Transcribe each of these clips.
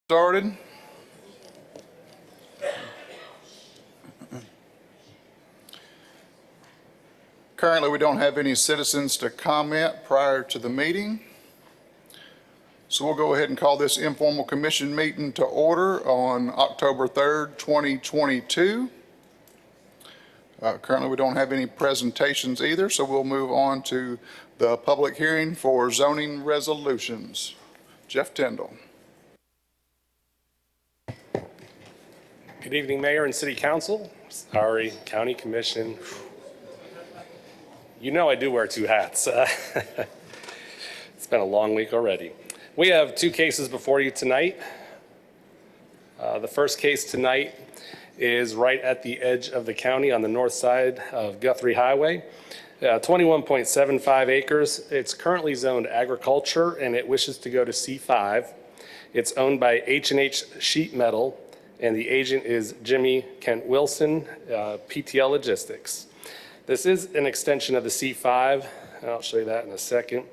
Started. Currently, we don't have any citizens to comment prior to the meeting. So we'll go ahead and call this informal commission meeting to order on October 3rd, 2022. Currently, we don't have any presentations either, so we'll move on to the public hearing for zoning resolutions. Jeff Tyndall. Good evening, Mayor and City Council. Sorry, County Commission. You know I do wear two hats. It's been a long week already. We have two cases before you tonight. The first case tonight is right at the edge of the county on the north side of Guthrie Highway. 21.75 acres. It's currently zoned agriculture and it wishes to go to C5. It's owned by H&H Sheet Metal, and the agent is Jimmy Kent Wilson, PTL Logistics. This is an extension of the C5, and I'll show you that in a second.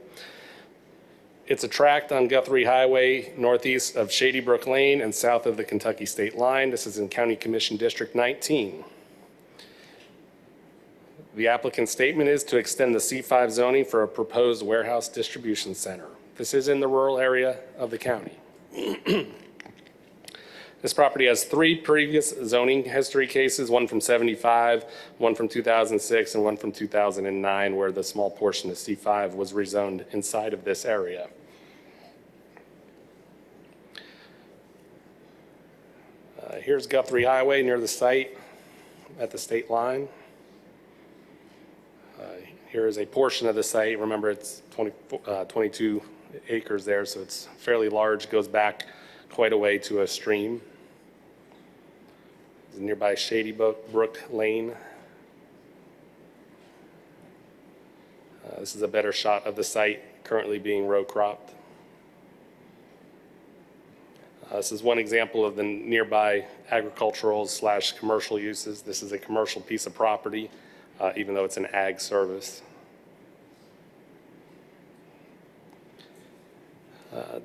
It's a tract on Guthrie Highway northeast of Shady Brook Lane and south of the Kentucky state line. This is in County Commission District 19. The applicant's statement is to extend the C5 zoning for a proposed warehouse distribution center. This is in the rural area of the county. This property has three previous zoning history cases, one from 75, one from 2006, and one from 2009, where the small portion of C5 was rezoned inside of this area. Here's Guthrie Highway near the site at the state line. Here is a portion of the site. Remember, it's 22 acres there, so it's fairly large, goes back quite a way to a stream. Nearby Shady Brook Lane. This is a better shot of the site currently being row cropped. This is one example of the nearby agricultural / commercial uses. This is a commercial piece of property, even though it's an ag service.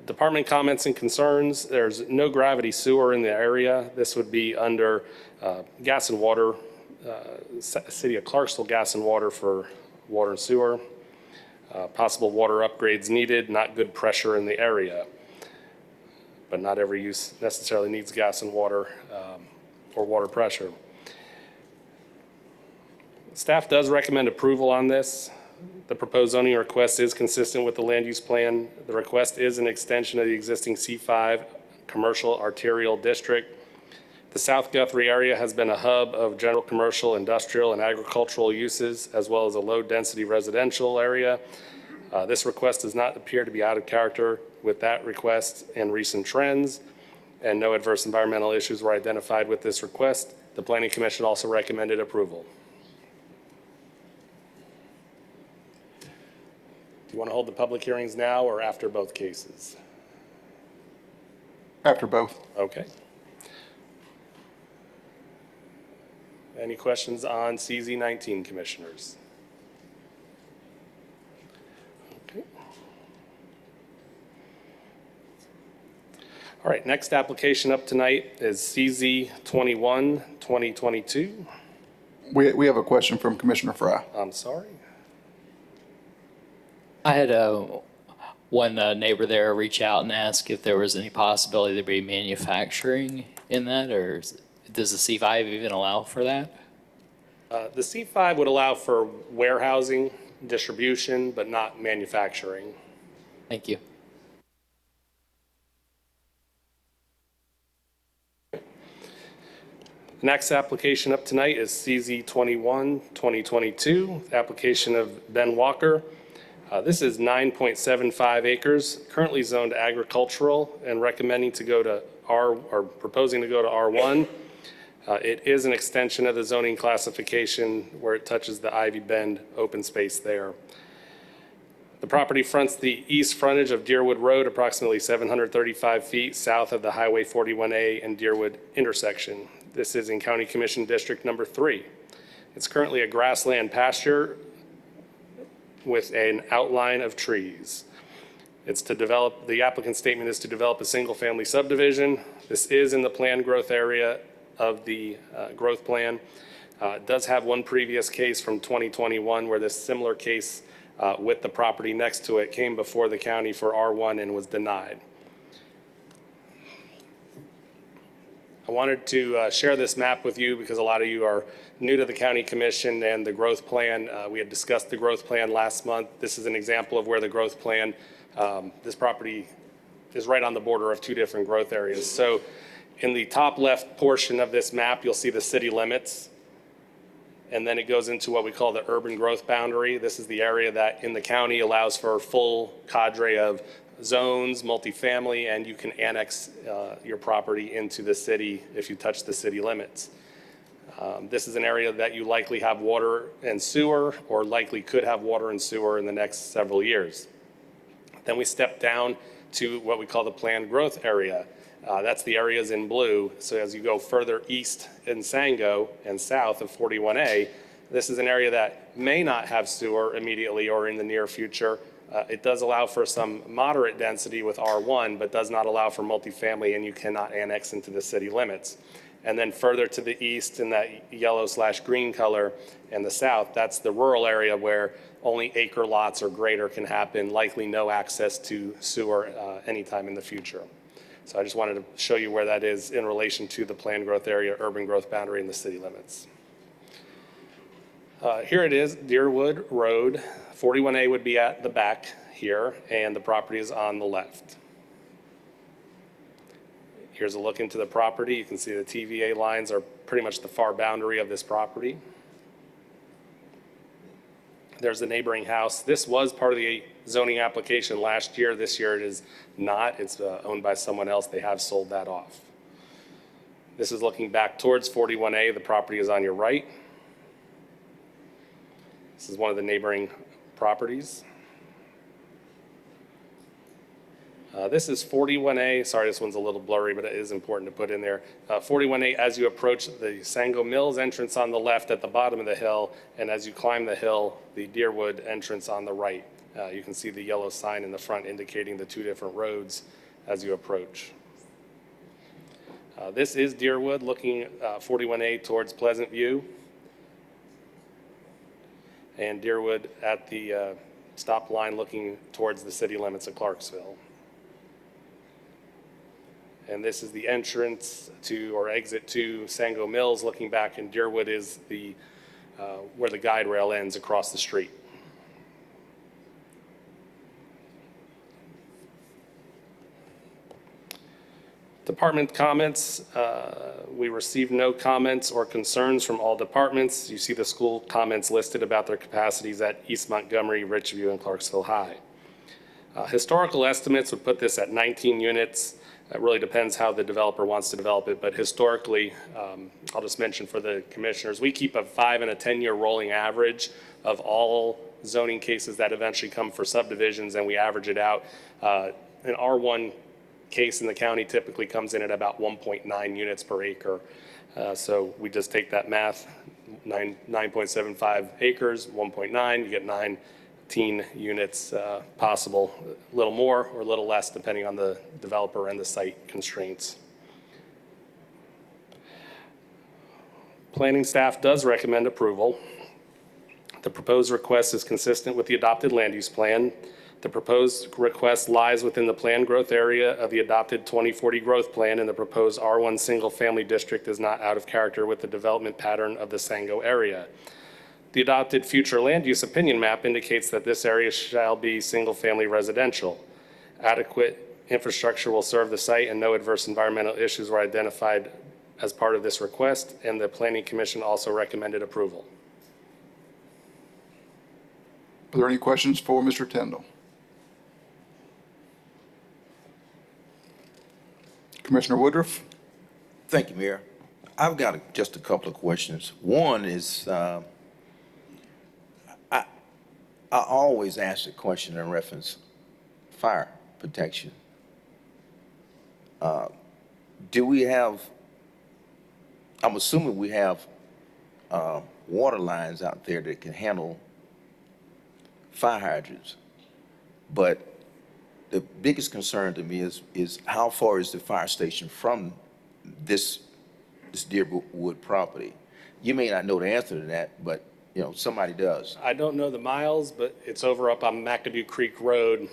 Department comments and concerns. There's no gravity sewer in the area. This would be under gas and water, City of Clarksville gas and water for water and sewer. Possible water upgrades needed, not good pressure in the area. But not every use necessarily needs gas and water or water pressure. Staff does recommend approval on this. The proposed zoning request is consistent with the land use plan. The request is an extension of the existing C5 commercial arterial district. The South Guthrie area has been a hub of general commercial, industrial, and agricultural uses, as well as a low density residential area. This request does not appear to be out of character with that request and recent trends, and no adverse environmental issues were identified with this request. The Planning Commission also recommended approval. Do you want to hold the public hearings now or after both cases? After both. Okay. Any questions on CZ19, commissioners? Okay. All right, next application up tonight is CZ21, 2022. We have a question from Commissioner Fry. I'm sorry. I had one neighbor there reach out and ask if there was any possibility there'd be manufacturing in that, or does the C5 even allow for that? The C5 would allow for warehousing, distribution, but not manufacturing. Thank you. The next application up tonight is CZ21, 2022, application of Ben Walker. This is 9.75 acres, currently zoned agricultural and recommending to go to proposing to go to R1. It is an extension of the zoning classification where it touches the Ivy Bend open space there. The property fronts the east frontage of Deerwood Road, approximately 735 feet south of the Highway 41A and Deerwood intersection. This is in County Commission District number 3. It's currently a grassland pasture with an outline of trees. It's to develop, the applicant's statement is to develop a single-family subdivision. This is in the planned growth area of the growth plan. It does have one previous case from 2021 where this similar case with the property next to it came before the county for R1 and was denied. I wanted to share this map with you because a lot of you are new to the county commission and the growth plan. We had discussed the growth plan last month. This is an example of where the growth plan, this property is right on the border of two different growth areas. So in the top left portion of this map, you'll see the city limits. And then it goes into what we call the urban growth boundary. This is the area that in the county allows for a full cadre of zones, multifamily, and you can annex your property into the city if you touch the city limits. This is an area that you likely have water and sewer, or likely could have water and sewer in the next several years. Then we step down to what we call the planned growth area. That's the areas in blue. So as you go further east in Sango and south of 41A, this is an area that may not have sewer immediately or in the near future. It does allow for some moderate density with R1, but does not allow for multifamily, and you cannot annex into the city limits. And then further to the east in that yellow/green color and the south, that's the rural area where only acre lots or greater can happen, likely no access to sewer anytime in the future. So I just wanted to show you where that is in relation to the planned growth area, urban growth boundary, and the city limits. Here it is, Deerwood Road. 41A would be at the back here, and the property is on the left. Here's a look into the property. You can see the TVA lines are pretty much the far boundary of this property. There's the neighboring house. This was part of the zoning application last year. This year it is not. It's owned by someone else. They have sold that off. This is looking back towards 41A. The property is on your right. This is one of the neighboring properties. This is 41A. Sorry, this one's a little blurry, but it is important to put in there. 41A, as you approach the Sango Mills entrance on the left at the bottom of the hill, and as you climb the hill, the Deerwood entrance on the right. You can see the yellow sign in the front indicating the two different roads as you approach. This is Deerwood looking 41A towards Pleasant View. And Deerwood at the stop line looking towards the city limits of Clarksville. And this is the entrance to or exit to Sango Mills looking back, and Deerwood is the where the guide rail ends across the street. Department comments, we received no comments or concerns from all departments. You see the school comments listed about their capacities at East Montgomery, Richview, and Clarksville High. Historical estimates would put this at 19 units. It really depends how the developer wants to develop it, but historically, I'll just mention for the commissioners, we keep a 5 and a 10-year rolling average of all zoning cases that eventually come for subdivisions, and we average it out. An R1 case in the county typically comes in at about 1.9 units per acre. So we just take that math, 9.75 acres, 1.9, you get 19 units possible, a little more or a little less depending on the developer and the site constraints. Planning staff does recommend approval. The proposed request is consistent with the adopted land use plan. The proposed request lies within the planned growth area of the adopted 2040 growth plan, and the proposed R1 single family district is not out of character with the development pattern of the Sango area. The adopted future land use opinion map indicates that this area shall be single family residential. Adequate infrastructure will serve the site and no adverse environmental issues were identified as part of this request, and the Planning Commission also recommended approval. Are there any questions for Mr. Tyndall? Commissioner Woodruff? Thank you, Mayor. I've got just a couple of questions. One is, I always ask a question in reference fire protection. Do we have, I'm assuming we have water lines out there that can handle fire hydrants, but the biggest concern to me is how far is the fire station from this Deerwood property? You may not know the answer to that, but, you know, somebody does. I don't know the miles, but it's over up on McAdoo Creek Road,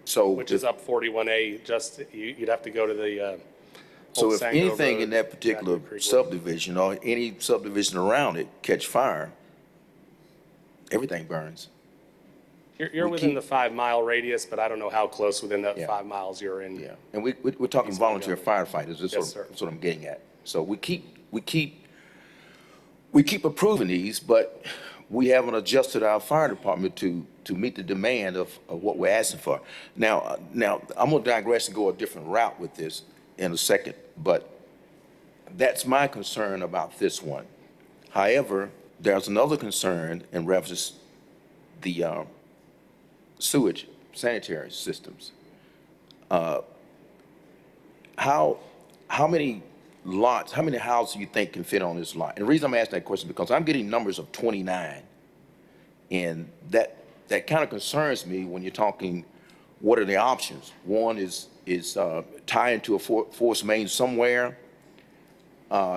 So, which is up 41A. Just, you'd have to go to the, so Old if Sango anything Road, in that particular McAdoo Creek Road. subdivision or any subdivision around it catch fire, everything burns. You're we within keep- the 5-mile radius, but I don't know how close within that Yeah. 5 miles you're in. Yeah, and we're talking Easily volunteer done. firefighters, Yes, sir. that's what I'm getting at. So we keep approving these, but we haven't adjusted our fire department to meet the demand of what we're asking for. Now, I'm gonna digress and go a different route with this in a second, but that's my concern about this one. However, there's another concern in reference to the sewage sanitary systems. How many lots, how many houses do you think can fit on this lot? And the reason I'm asking that question is because I'm getting numbers of 29. And that kind of concerns me when you're talking, what are the options? One is tie into a force main somewhere.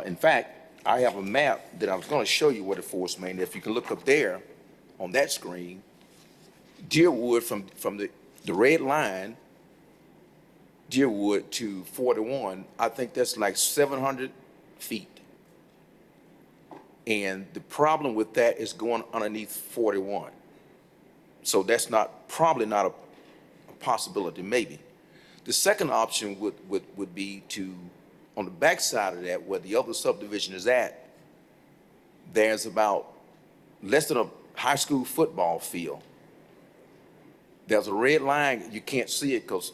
In fact, I have a map that I was going to show you where the force main, if you can look up there on that screen, Deerwood from the red line, Deerwood to 41, I think that's like 700 feet. And the problem with that is going underneath 41. So that's probably not a possibility, maybe. The second option would be to, on the backside of that, where the other subdivision is at, there's about less than a high school football field. There's a red line, you can't see it because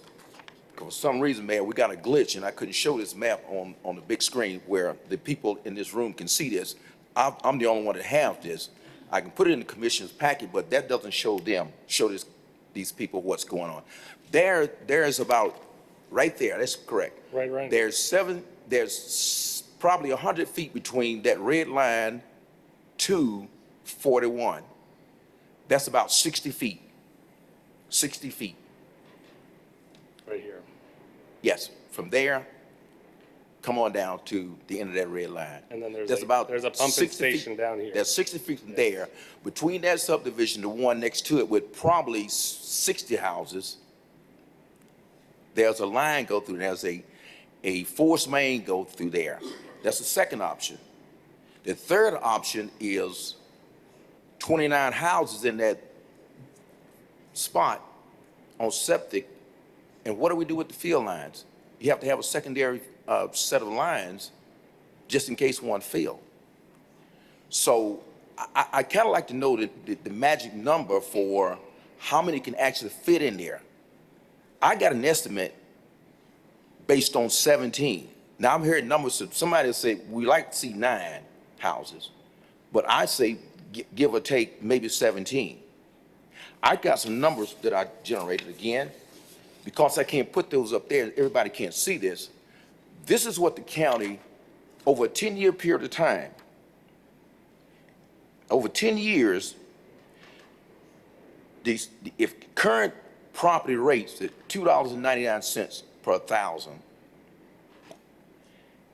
for some reason, man, we got a glitch and I couldn't show this map on the big screen where the people in this room can see this. I'm the only one that have this. I can put it in the commissioner's packet, but that doesn't show these people what's going on. There's about, right there, that's correct. Right. There's probably 100 feet between that red line to 41. That's about 60 feet. 60 feet. Right here. Yes, from there, come on down to the end of that red line. And then there's That's a about pumping 60 feet. station down here. There's 60 feet from there. Between that subdivision, the one next to it with probably 60 houses, there's a line go through, there's a force main go through there. That's the second option. The third option is 29 houses in that spot on septic. And what do we do with the field lines? You have to have a secondary set of lines just in case one fail. So I kind of like to know the magic number for how many can actually fit in there. I got an estimate based on 17. Now I'm hearing numbers, somebody say, we like to see 9 houses, but I say give or take maybe 17. I got some numbers that I generated again. Because I can't put those up there, everybody can't see this. This is what the county, over a 10-year period of time, over 10 years, if current property rates at $2.99 per 1,000,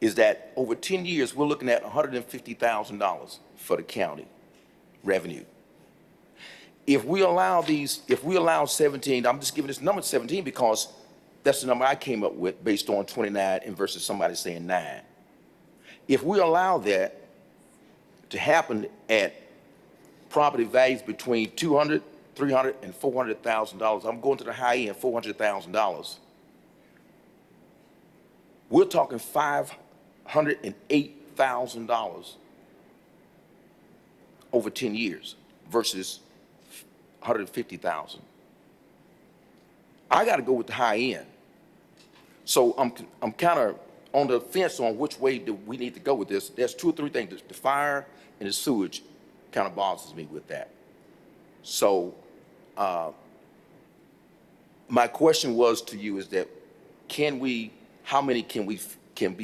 is that over 10 years, we're looking at $150,000 for the county revenue. If we allow 17, I'm just giving this number 17 because that's the number I came up with based on 29 and versus somebody saying 9. If we allow that to happen at property values between $200,000, $300,000, and $400,000, I'm going to the high end, $400,000. We're talking $508,000 over 10 years versus 150,000. I got to go with the high end. So I'm kind of on the fence on which way do we need to go with this. There's 2 or 3 things. The fire and the sewage kind of bothers me with that. So my question was to you is that how many can be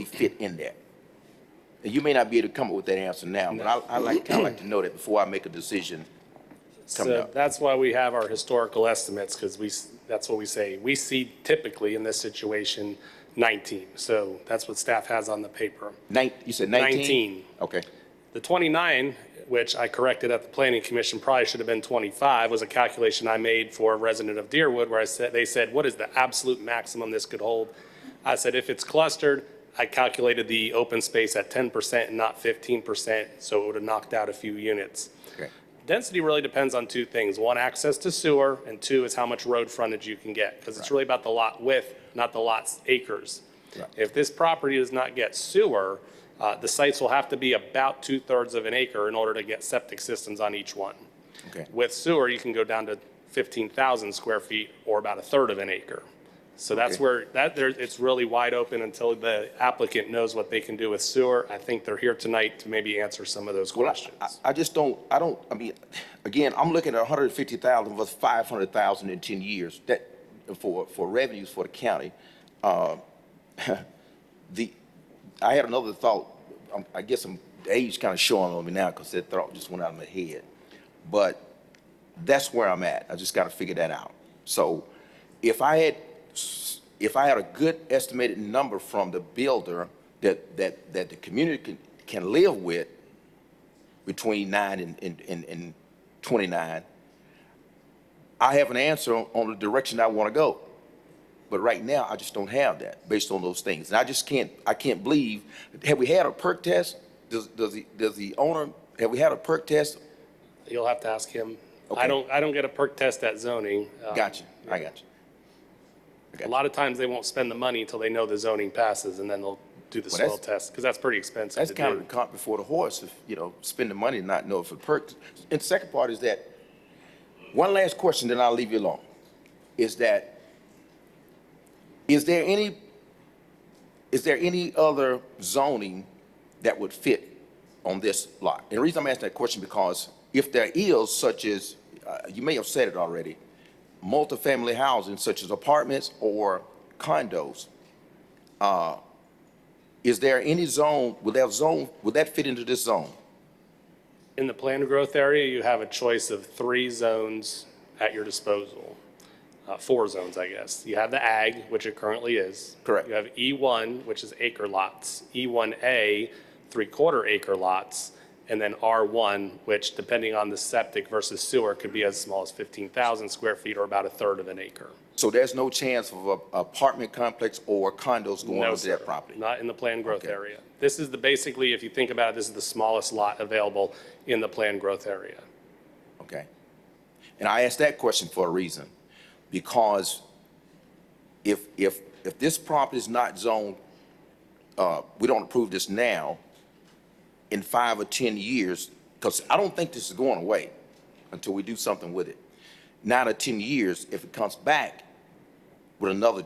fit in there? And you may not be able to come up with that answer now, but I kind of like to know that before I make a decision coming So up? that's why we have our historical estimates, because that's what we say. We see typically in this situation 19. So that's what staff has on the paper. You said 19? 19. Okay. The 29, which I corrected at the Planning Commission, probably should have been 25, was a calculation I made for a resident of Deerwood where they said, what is the absolute maximum this could hold? I said, if it's clustered, I calculated the open space at 10% and not 15%, so it would have knocked out a few units. Okay. Density really depends on two things. One, access to sewer, and two is how much road frontage you can get, because it's really about the lot width, not the lot's acres. Right. If this property does not get sewer, the sites will have to be about 2/3 of an acre in order to get septic systems on each one. Okay. With sewer, you can go down to 15,000 square feet or about 1/3 of an acre. So that's Okay. where it's really wide open until the applicant knows what they can do with sewer. I think they're here tonight to maybe answer some of those Well, questions. I mean, again, I'm looking at 150,000 versus 500,000 in 10 years, that, for revenues for the county. I had another thought. I guess the age kind of showing on me now because that thought just went out of my head. But that's where I'm at. I just got to figure that out. So if I had a good estimated number from the builder that the community can live with between 9 and 29, I have an answer on the direction I want to go. But right now, I just don't have that based on those things. And I can't believe, have we had a perk test? Does the owner, have we had a perk test? You'll have to ask him. Okay. I don't get a perk test at zoning. Gotcha, I got you. A lot of times they won't spend the money until they know the zoning passes, and then they'll do the Well, soil that's- test, because that's pretty expensive That's to kind of do. the cart before the horse, if, spend the money and not know if it perks. And the second part is that, one last question, then I'll leave you alone, is that, is there any other zoning that would fit on this lot? And the reason I'm asking that question because if there is, such as, you may have said it already, multifamily housing such as apartments or condos, is there any zone, would that fit into this zone? In the planned growth area, you have a choice of 3 zones at your disposal. 4 zones, I guess. You have the ag, which it currently is. Correct. You have E1, which is acre lots. E1A, 3/4 acre lots. And then R1, which depending on the septic versus sewer, could be as small as 15,000 square feet or about 1/3 of an acre. So there's no chance of an apartment complex or condos going No, onto sir. that property? Not in the planned growth Okay. area. This is basically, if you think about it, this is the smallest lot available in the planned growth area. Okay. And I asked that question for a reason, because if this property is not zoned, we don't approve this now, in 5 or 10 years, because I don't think this is going away until we do something with it. 9 or 10 years, if it comes back with another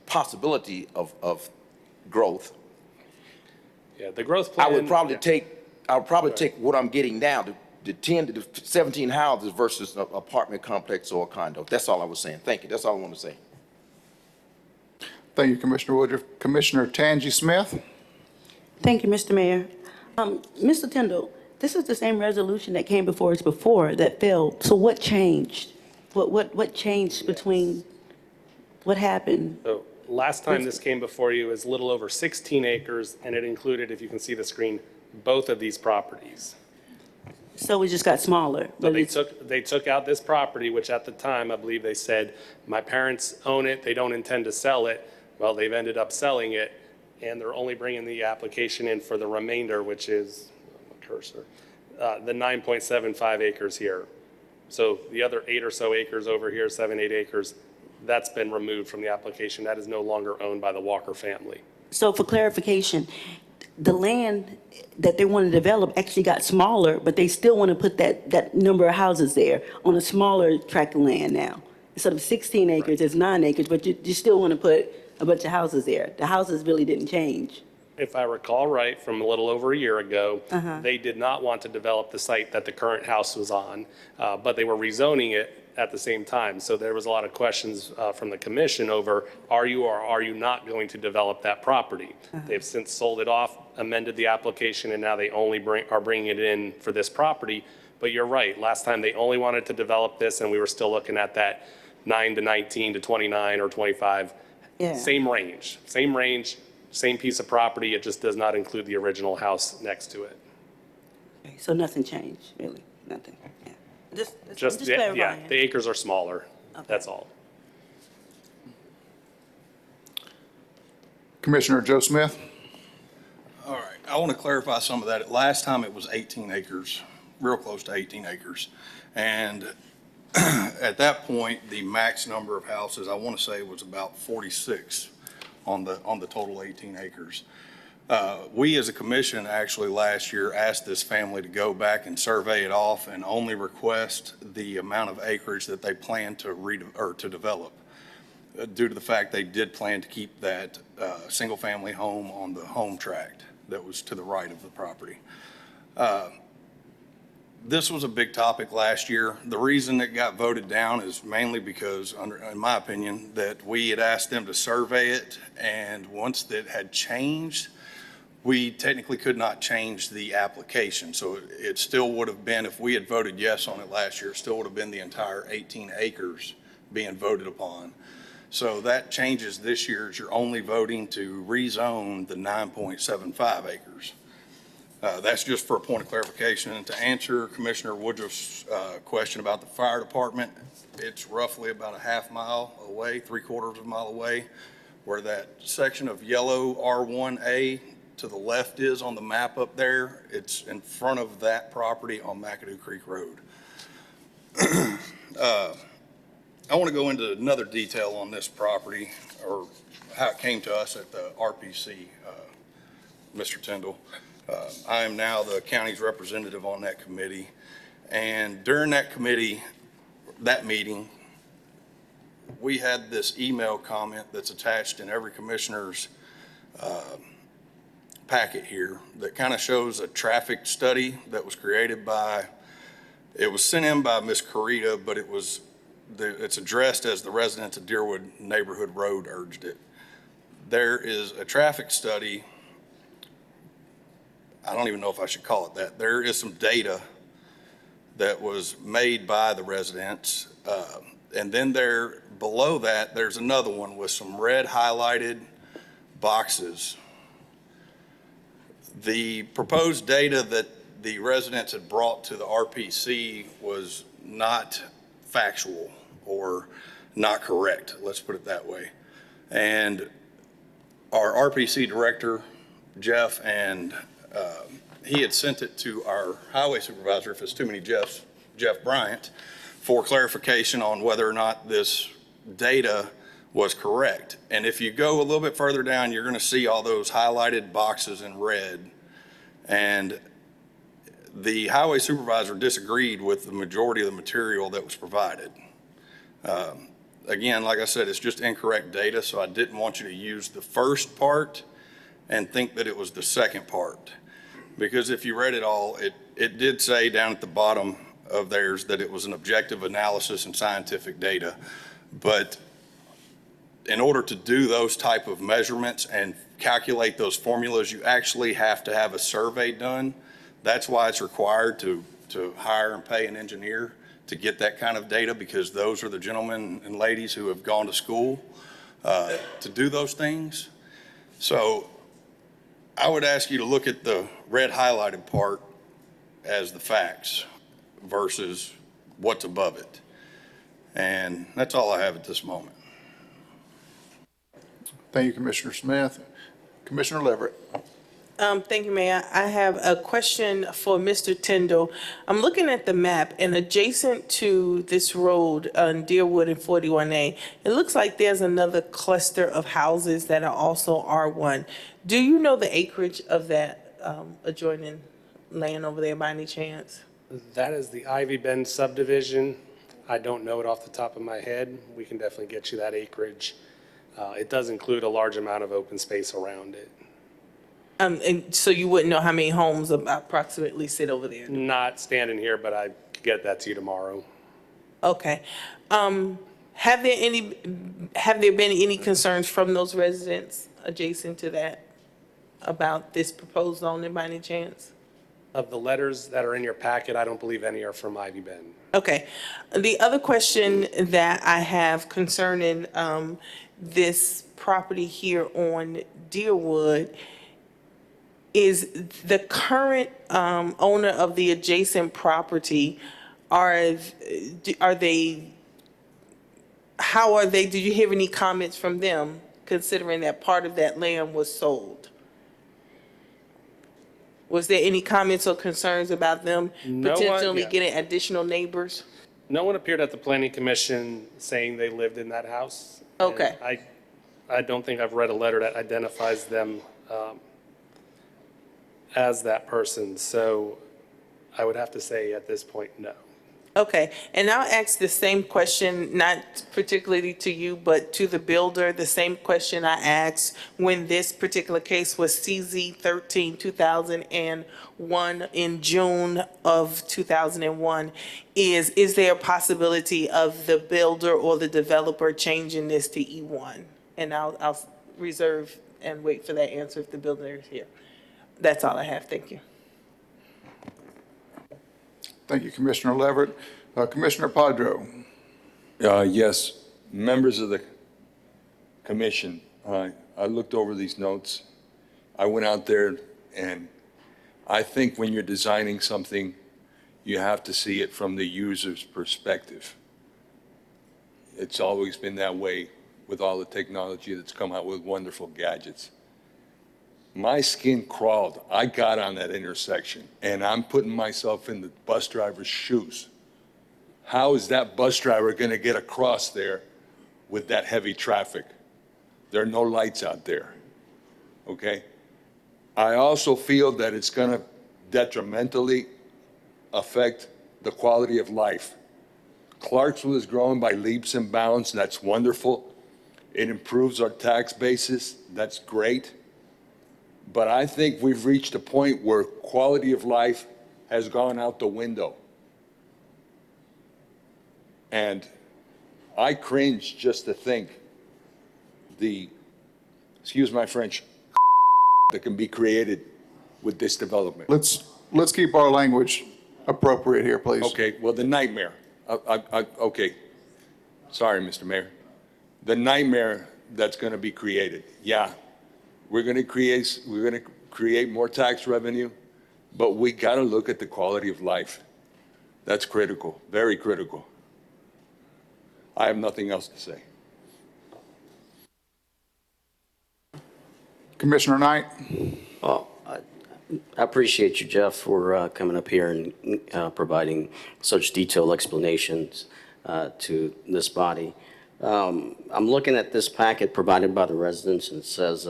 possibility of growth, Yeah, the growth plan. I would probably yeah. take what I'm getting now, the 10 to the 17 houses versus an apartment complex or a condo. That's all I was saying. Thank you. That's all I want to say. Thank you, Commissioner Woodruff. Commissioner Tangi Smith? Thank you, Mr. Mayor. Mr. Tindall, this is the same resolution that came before us before that failed. So what changed? What changed between, what happened? So last time this came before you is a little over 16 acres, and it included, if you can see the screen, both of these properties. So it just got smaller? But they took out this property, which at the time, I believe they said, my parents own it, they don't intend to sell it. Well, they've ended up selling it, and they're only bringing the application in for the remainder, which is, cursor, the 9.75 acres here. So the other 8 or so acres over here, 7, 8 acres, that's been removed from the application. That is no longer owned by the Walker family. So for clarification, the land that they want to develop actually got smaller, but they still want to put that number of houses there on a smaller tract of land now. Instead of 16 acres, it's 9 acres, but you still want to put a bunch of houses there. The houses really didn't change. If I recall right, from a little over a year ago, they did not want to develop the site that the current house was on, but they were rezoning it at the same time. So there was a lot of questions from the commission over, are you or are you not going to develop that property? They've since sold it off, amended the application, and now they only are bringing it in for this property. But you're right, last time they only wanted to develop this, and we were still looking at that 9 to 19 to 29 or 25. Yeah. Same range, same piece of property, it just does not include the original house next to it. Okay, so nothing changed, really, nothing, yeah. Just Yeah, clarifying. the acres are smaller, Okay. that's all. Commissioner Joe Smith? All right, I want to clarify some of that. Last time it was 18 acres, real close to 18 acres. And at that point, the max number of houses, I want to say, was about 46 on the total 18 acres. We as a commission actually last year asked this family to go back and survey it off and only request the amount of acreage that they plan to develop, due to the fact they did plan to keep that single-family home on the home tract that was to the right of the property. This was a big topic last year. The reason it got voted down is mainly because, in my opinion, that we had asked them to survey it, and once that had changed, we technically could not change the application. So it still would have been, if we had voted yes on it last year, it still would have been the entire 18 acres being voted upon. So that changes this year, is you're only voting to rezone the 9.75 acres. That's just for a point of clarification. And to answer Commissioner Woodruff's question about the fire department, it's roughly about a half mile away, 3/4 of a mile away, where that section of yellow R1A to the left is on the map up there. It's in front of that property on McAdoo Creek Road. I want to go into another detail on this property, or how it came to us at the RPC, Mr. Tyndall. I am now the county's representative on that committee. And during that meeting, we had this email comment that's attached in every commissioner's packet here that kind of shows a traffic study that was created by, it was sent in by Ms. Carita, but it's addressed as the residents of Deerwood Neighborhood Road urged it. There is a traffic study. I don't even know if I should call it that. There is some data that was made by the residents. And then below that, there's another one with some red highlighted boxes. The proposed data that the residents had brought to the RPC was not factual or not correct, let's put it that way. And our RPC director, Jeff, and he had sent it to our highway supervisor, if it's too many Jeffs, Jeff Bryant, for clarification on whether or not this data was correct. And if you go a little bit further down, you're going to see all those highlighted boxes in red. And the highway supervisor disagreed with the majority of the material that was provided. Again, like I said, it's just incorrect data, so I didn't want you to use the first part and think that it was the second part. Because if you read it all, it did say down at the bottom of theirs that it was an objective analysis and scientific data. But in order to do those type of measurements and calculate those formulas, you actually have to have a survey done. That's why it's required to hire and pay an engineer to get that kind of data, because those are the gentlemen and ladies who have gone to school to do those things. So I would ask you to look at the red highlighted part as the facts versus what's above it. And that's all I have at this moment. Thank you, Commissioner Smith. Commissioner Leverett. Thank you, Mayor. I have a question for Mr. Tyndall. I'm looking at the map, and adjacent to this road on Deerwood and 41A, it looks like there's another cluster of houses that are also R1. Do you know the acreage of that adjoining land over there by any chance? That is the Ivy Bend subdivision. I don't know it off the top of my head. We can definitely get you that acreage. It does include a large amount of open space around it. And so you wouldn't know how many homes approximately sit over there? Not standing here, but I could get that to you tomorrow. Okay. Have there been any concerns from those residents adjacent to that about this proposed zoning by any chance? Of the letters that are in your packet, I don't believe any are from Ivy Bend. Okay. The other question that I have concerning this property here on Deerwood is the current owner of the adjacent property, are they, how are they, did you hear any comments from them considering that part of that land was sold? Was there any comments or concerns about them No one- potentially yeah. getting additional neighbors? No one appeared at the planning commission saying they lived in that house. And Okay. I don't think I've read a letter that identifies them as that person, so I would have to say at this point, no. Okay, and I'll ask the same question, not particularly to you, but to the builder, the same question I asked when this particular case was CZ 13-2001 in June of 2001. Is there a possibility of the builder or the developer changing this to E1? And I'll reserve and wait for that answer if the builder is here. That's all I have, thank you. Thank you, Commissioner Leverett. Commissioner Padro. Yes, members of the commission, I looked over these notes. I went out there, and I think when you're designing something, you have to see it from the user's perspective. It's always been that way with all the technology that's come out with wonderful gadgets. My skin crawled. I got on that intersection, and I'm putting myself in the bus driver's shoes. How is that bus driver going to get across there with that heavy traffic? There are no lights out there, okay? I also feel that it's going to detrimentally affect the quality of life. Clarksville is growing by leaps and bounds, and that's wonderful. It improves our tax basis. That's great. But I think we've reached a point where quality of life has gone out the window. And I cringe just to think excuse my French, that can be created with this development. Let's keep our language appropriate here, please. Okay, well, the nightmare, okay, sorry, Mr. Mayor. The nightmare that's gonna be created, yeah. We're gonna create more tax revenue, but we gotta look at the quality of life. That's critical, very critical. I have nothing else to say. Commissioner Knight. Well, I appreciate you, Jeff, for coming up here and providing such detailed explanations to this body. I'm looking at this packet provided by the residents, and it says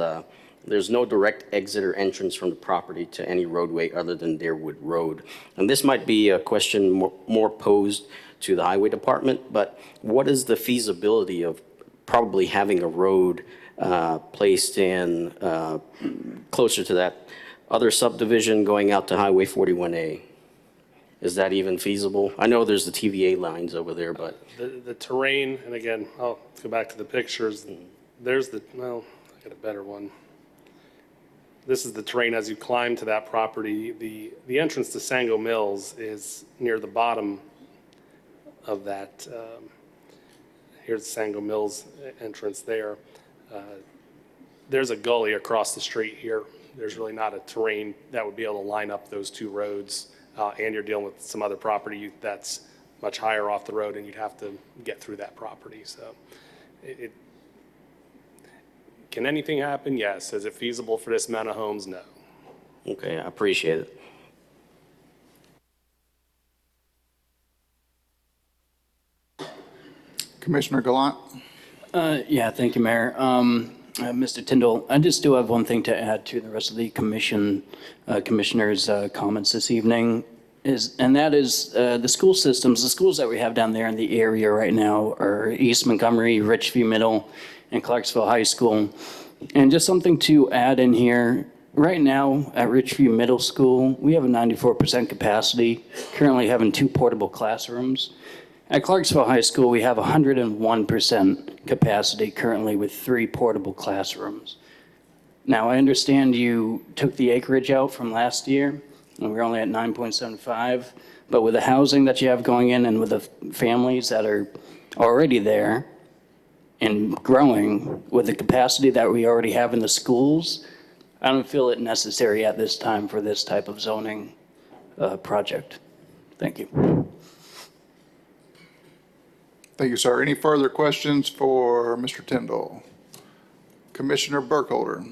there's no direct exit or entrance from the property to any roadway other than Deerwood Road. And this might be a question more posed to the highway department, but what is the feasibility of probably having a road placed in closer to that other subdivision going out to Highway 41A? Is that even feasible? I know there's the TVA lines over there, but. The terrain, and again, I'll go back to the pictures. There's well, I got a better one. This is the terrain as you climb to that property. The entrance to Sango Mills is near the bottom of that. Here's Sango Mills entrance there. There's a gully across the street here. There's really not a terrain that would be able to line up those two roads. And you're dealing with some other property that's much higher off the road, and you'd have to get through that property. So can anything happen? Yes. Is it feasible for this amount of homes? No. Okay, I appreciate it. Commissioner Gallant. Yeah, thank you, Mayor. Mr. Tyndall, I just do have one thing to add to the rest of the commissioners' comments this evening, and that is the school systems. The schools that we have down there in the area right now are East Montgomery, Richview Middle, and Clarksville High School. And just something to add in here, right now at Richview Middle School, we have a 94% capacity, currently having 2 portable classrooms. At Clarksville High School, we have 101% capacity currently with 3 portable classrooms. Now, I understand you took the acreage out from last year, and we're only at 9.75. But with the housing that you have going in and with the families that are already there and growing, with the capacity that we already have in the schools, I don't feel it necessary at this time for this type of zoning project. Thank you. Thank you, sir. Any further questions for Mr. Tyndall? Commissioner Burkholder.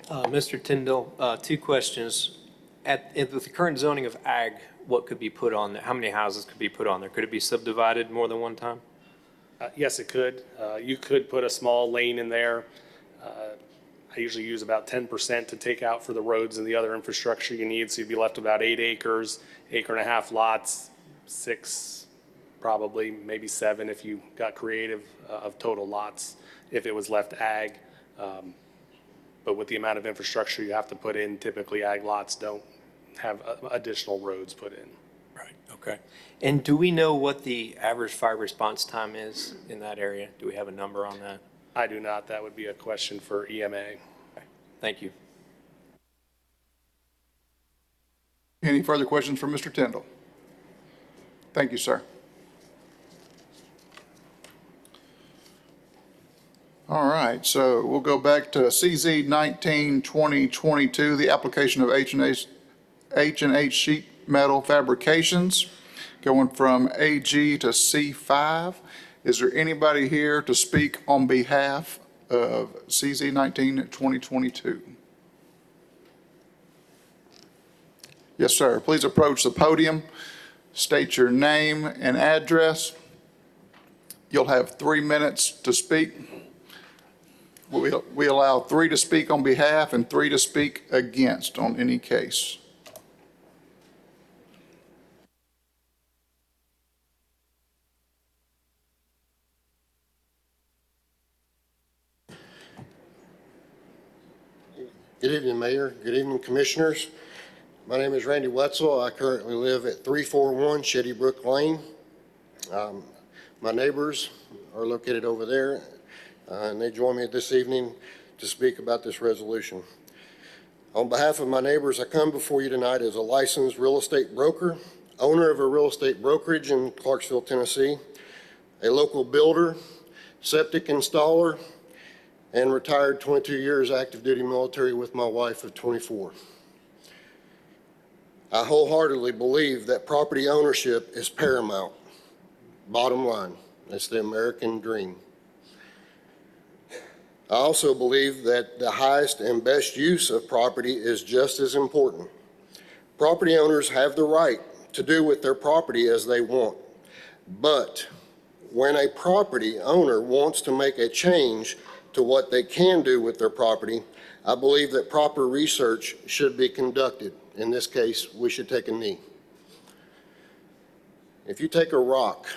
Mr. Tyndall, two questions. With the current zoning of ag, what could be put on there? How many houses could be put on there? Could it be subdivided more than one time? Yes, it could. You could put a small lane in there. I usually use about 10% to take out for the roads and the other infrastructure you need, so you'd be left with about 8 acres, 1.5 lots, 6, probably, maybe 7 if you got creative, of total lots, if it was left ag. But with the amount of infrastructure you have to put in, typically ag lots don't have additional roads put in. Right, okay. And do we know what the average fire response time is in that area? Do we have a number on that? I do not. That would be a question for EMA. Okay. Thank you. Any further questions for Mr. Tyndall? Thank you, sir. All right, so we'll go back to CZ 19-2022, the application of H&H sheet metal fabrications, going from AG to C5. Is there anybody here to speak on behalf of CZ 19-2022? Yes, sir. Please approach the podium, state your name and address. You'll have 3 minutes to speak. We allow 3 to speak on behalf and 3 to speak against on any case. Good evening, Mayor. Good evening, Commissioners. My name is Randy Wetzel. I currently live at 341 Shady Brook Lane. My neighbors are located over there, and they join me this evening to speak about this resolution. On behalf of my neighbors, I come before you tonight as a licensed real estate broker, owner of a real estate brokerage in Clarksville, Tennessee, a local builder, septic installer, and retired 22 years active duty military with my wife of 24. I wholeheartedly believe that property ownership is paramount. Bottom line, it's the American dream. I also believe that the highest and best use of property is just as important. Property owners have the right to do with their property as they want. But when a property owner wants to make a change to what they can do with their property, I believe that proper research should be conducted. In this case, we should take a knee. If you take a rock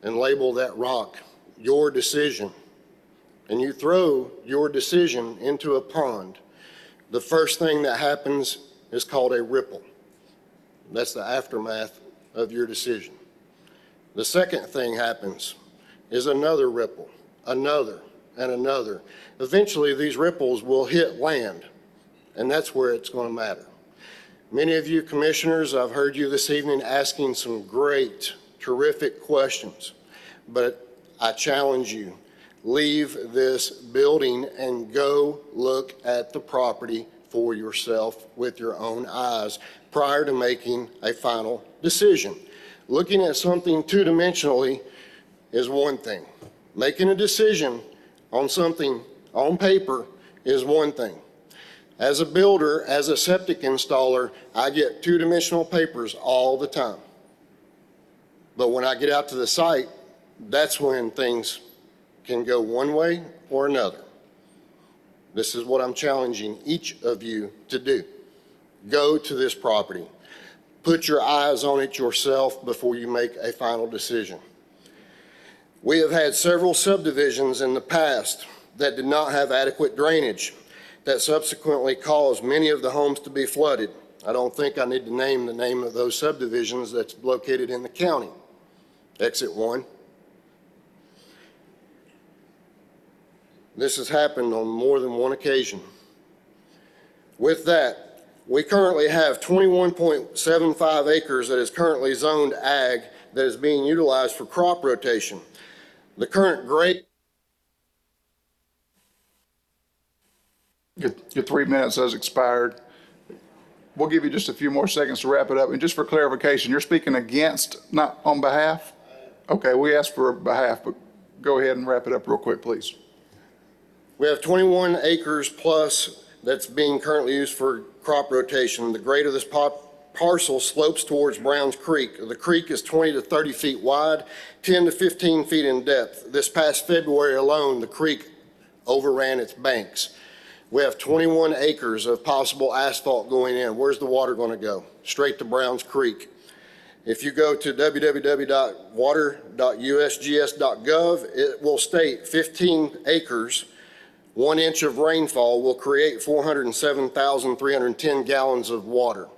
and label that rock your decision, and you throw your decision into a pond, the first thing that happens is called a ripple. That's the aftermath of your decision. The second thing happens is another ripple, another, and another. Eventually, these ripples will hit land, and that's where it's going to matter. Many of you commissioners, I've heard you this evening asking some great, terrific questions, but I challenge you, leave this building and go look at the property for yourself with your own eyes prior to making a final decision. Looking at something two-dimensionally is one thing. Making a decision on something on paper is one thing. As a builder, as a septic installer, I get two-dimensional papers all the time. But when I get out to the site, that's when things can go one way or another. This is what I'm challenging each of you to do. Go to this property. Put your eyes on it yourself before you make a final decision. We have had several subdivisions in the past that did not have adequate drainage that subsequently caused many of the homes to be flooded. I don't think I need to name the name of those subdivisions that's located in the county. Exit 1. This has happened on more than one occasion. With that, We currently have 21.75 acres that is currently zoned ag that is being utilized for crop rotation. The current grade. Your 3 minutes has expired. We'll give you just a few more seconds to wrap it up. And just for clarification, you're speaking against, not on behalf? Okay, we asked for behalf, but go ahead and wrap it up real quick, please. We have 21 acres plus that's being currently used for crop rotation. The grade of this parcel slopes towards Browns Creek. The creek is 20 to 30 feet wide, 10 to 15 feet in depth. This past February alone, the creek overran its banks. We have 21 acres of possible asphalt going in. Where's the water going to go? Straight to Browns Creek. If you go to www.water.usgs.gov, it will state 15 acres, 1 inch of rainfall will create 407,310 gallons of water.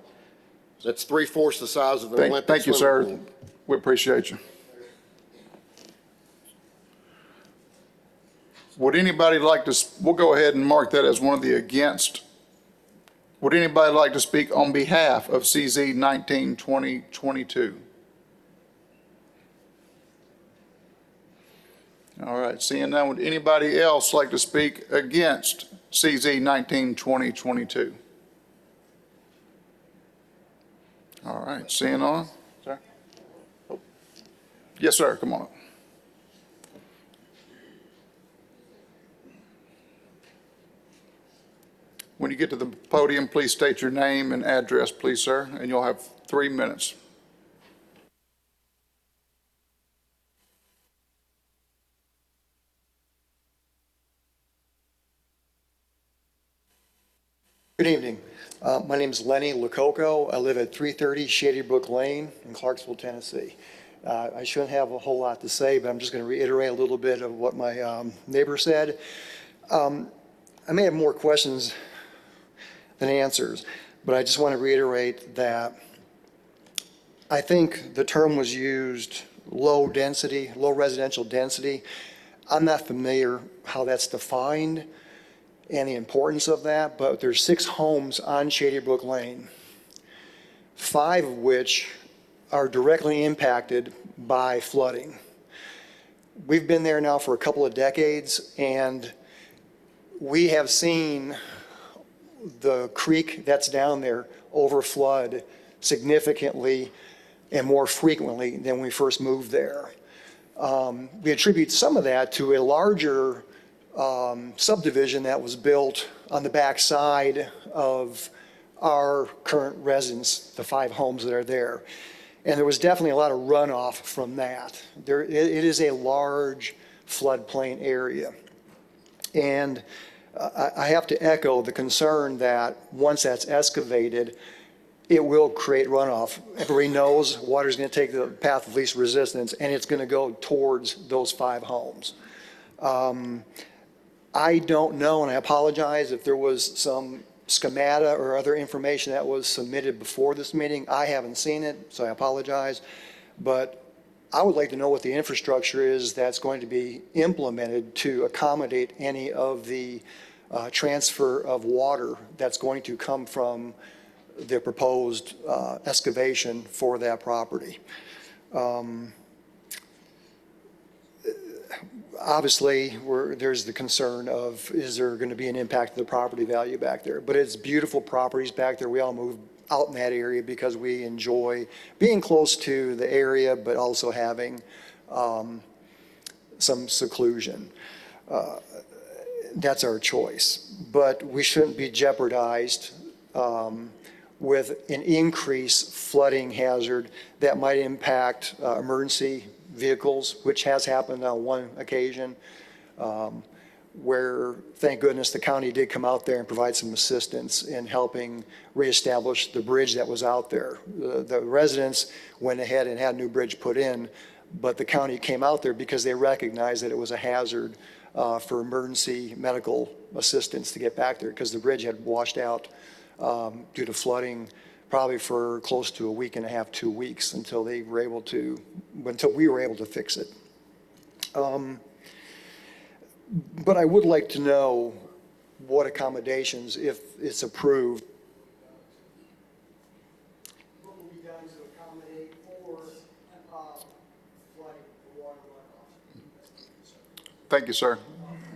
That's 3/4 the size of an Olympic Thank you, swimming sir. pool. We appreciate you. Would anybody like to, we'll go ahead and mark that as one of the against. Would anybody like to speak on behalf of CZ 19-2022? All right, seeing none, would anybody else like to speak against CZ 19-2022? All right, seeing none. Sir? Oh. Yes, sir, come on up. When you get to the podium, please state your name and address, please, sir, and you'll have 3 minutes. Good evening. My name is Lenny Lococo. I live at 330 Shady Brook Lane in Clarksville, Tennessee. I shouldn't have a whole lot to say, but I'm just going to reiterate a little bit of what my neighbor said. I may have more questions than answers, but I just want to reiterate that I think the term was used, low density, low residential density. I'm not familiar how that's defined and the importance of that, but there's 6 homes on Shady Brook Lane, 5 of which are directly impacted by flooding. We've been there now for a couple of decades, and we have seen the creek that's down there overflood significantly and more frequently than we first moved there. We attribute some of that to a larger subdivision that was built on the back side of our current residence, the 5 homes that are there. And there was definitely a lot of runoff from that. It is a large floodplain area. And I have to echo the concern that once that's excavated, it will create runoff. Everybody knows water's going to take the path of least resistance, and it's going to go towards those 5 homes. I don't know, and I apologize if there was some schemata or other information that was submitted before this meeting. I haven't seen it, so I apologize. But I would like to know what the infrastructure is that's going to be implemented to accommodate any of the transfer of water that's going to come from the proposed excavation for that property. Obviously, there's the concern of, is there going to be an impact to the property value back there? But it's beautiful properties back there. We all move out in that area because we enjoy being close to the area, but also having some seclusion. That's our choice. But we shouldn't be jeopardized with an increased flooding hazard that might impact emergency vehicles, which has happened on one occasion, where, thank goodness, the county did come out there and provide some assistance in helping reestablish the bridge that was out there. The residents went ahead and had a new bridge put in, but the county came out there because they recognized that it was a hazard for emergency medical assistance to get back there, because the bridge had washed out due to flooding probably for close to a week and a half, 2 weeks, until we were able to fix it. But I would like to know what accommodations, if it's approved, Thank you, sir.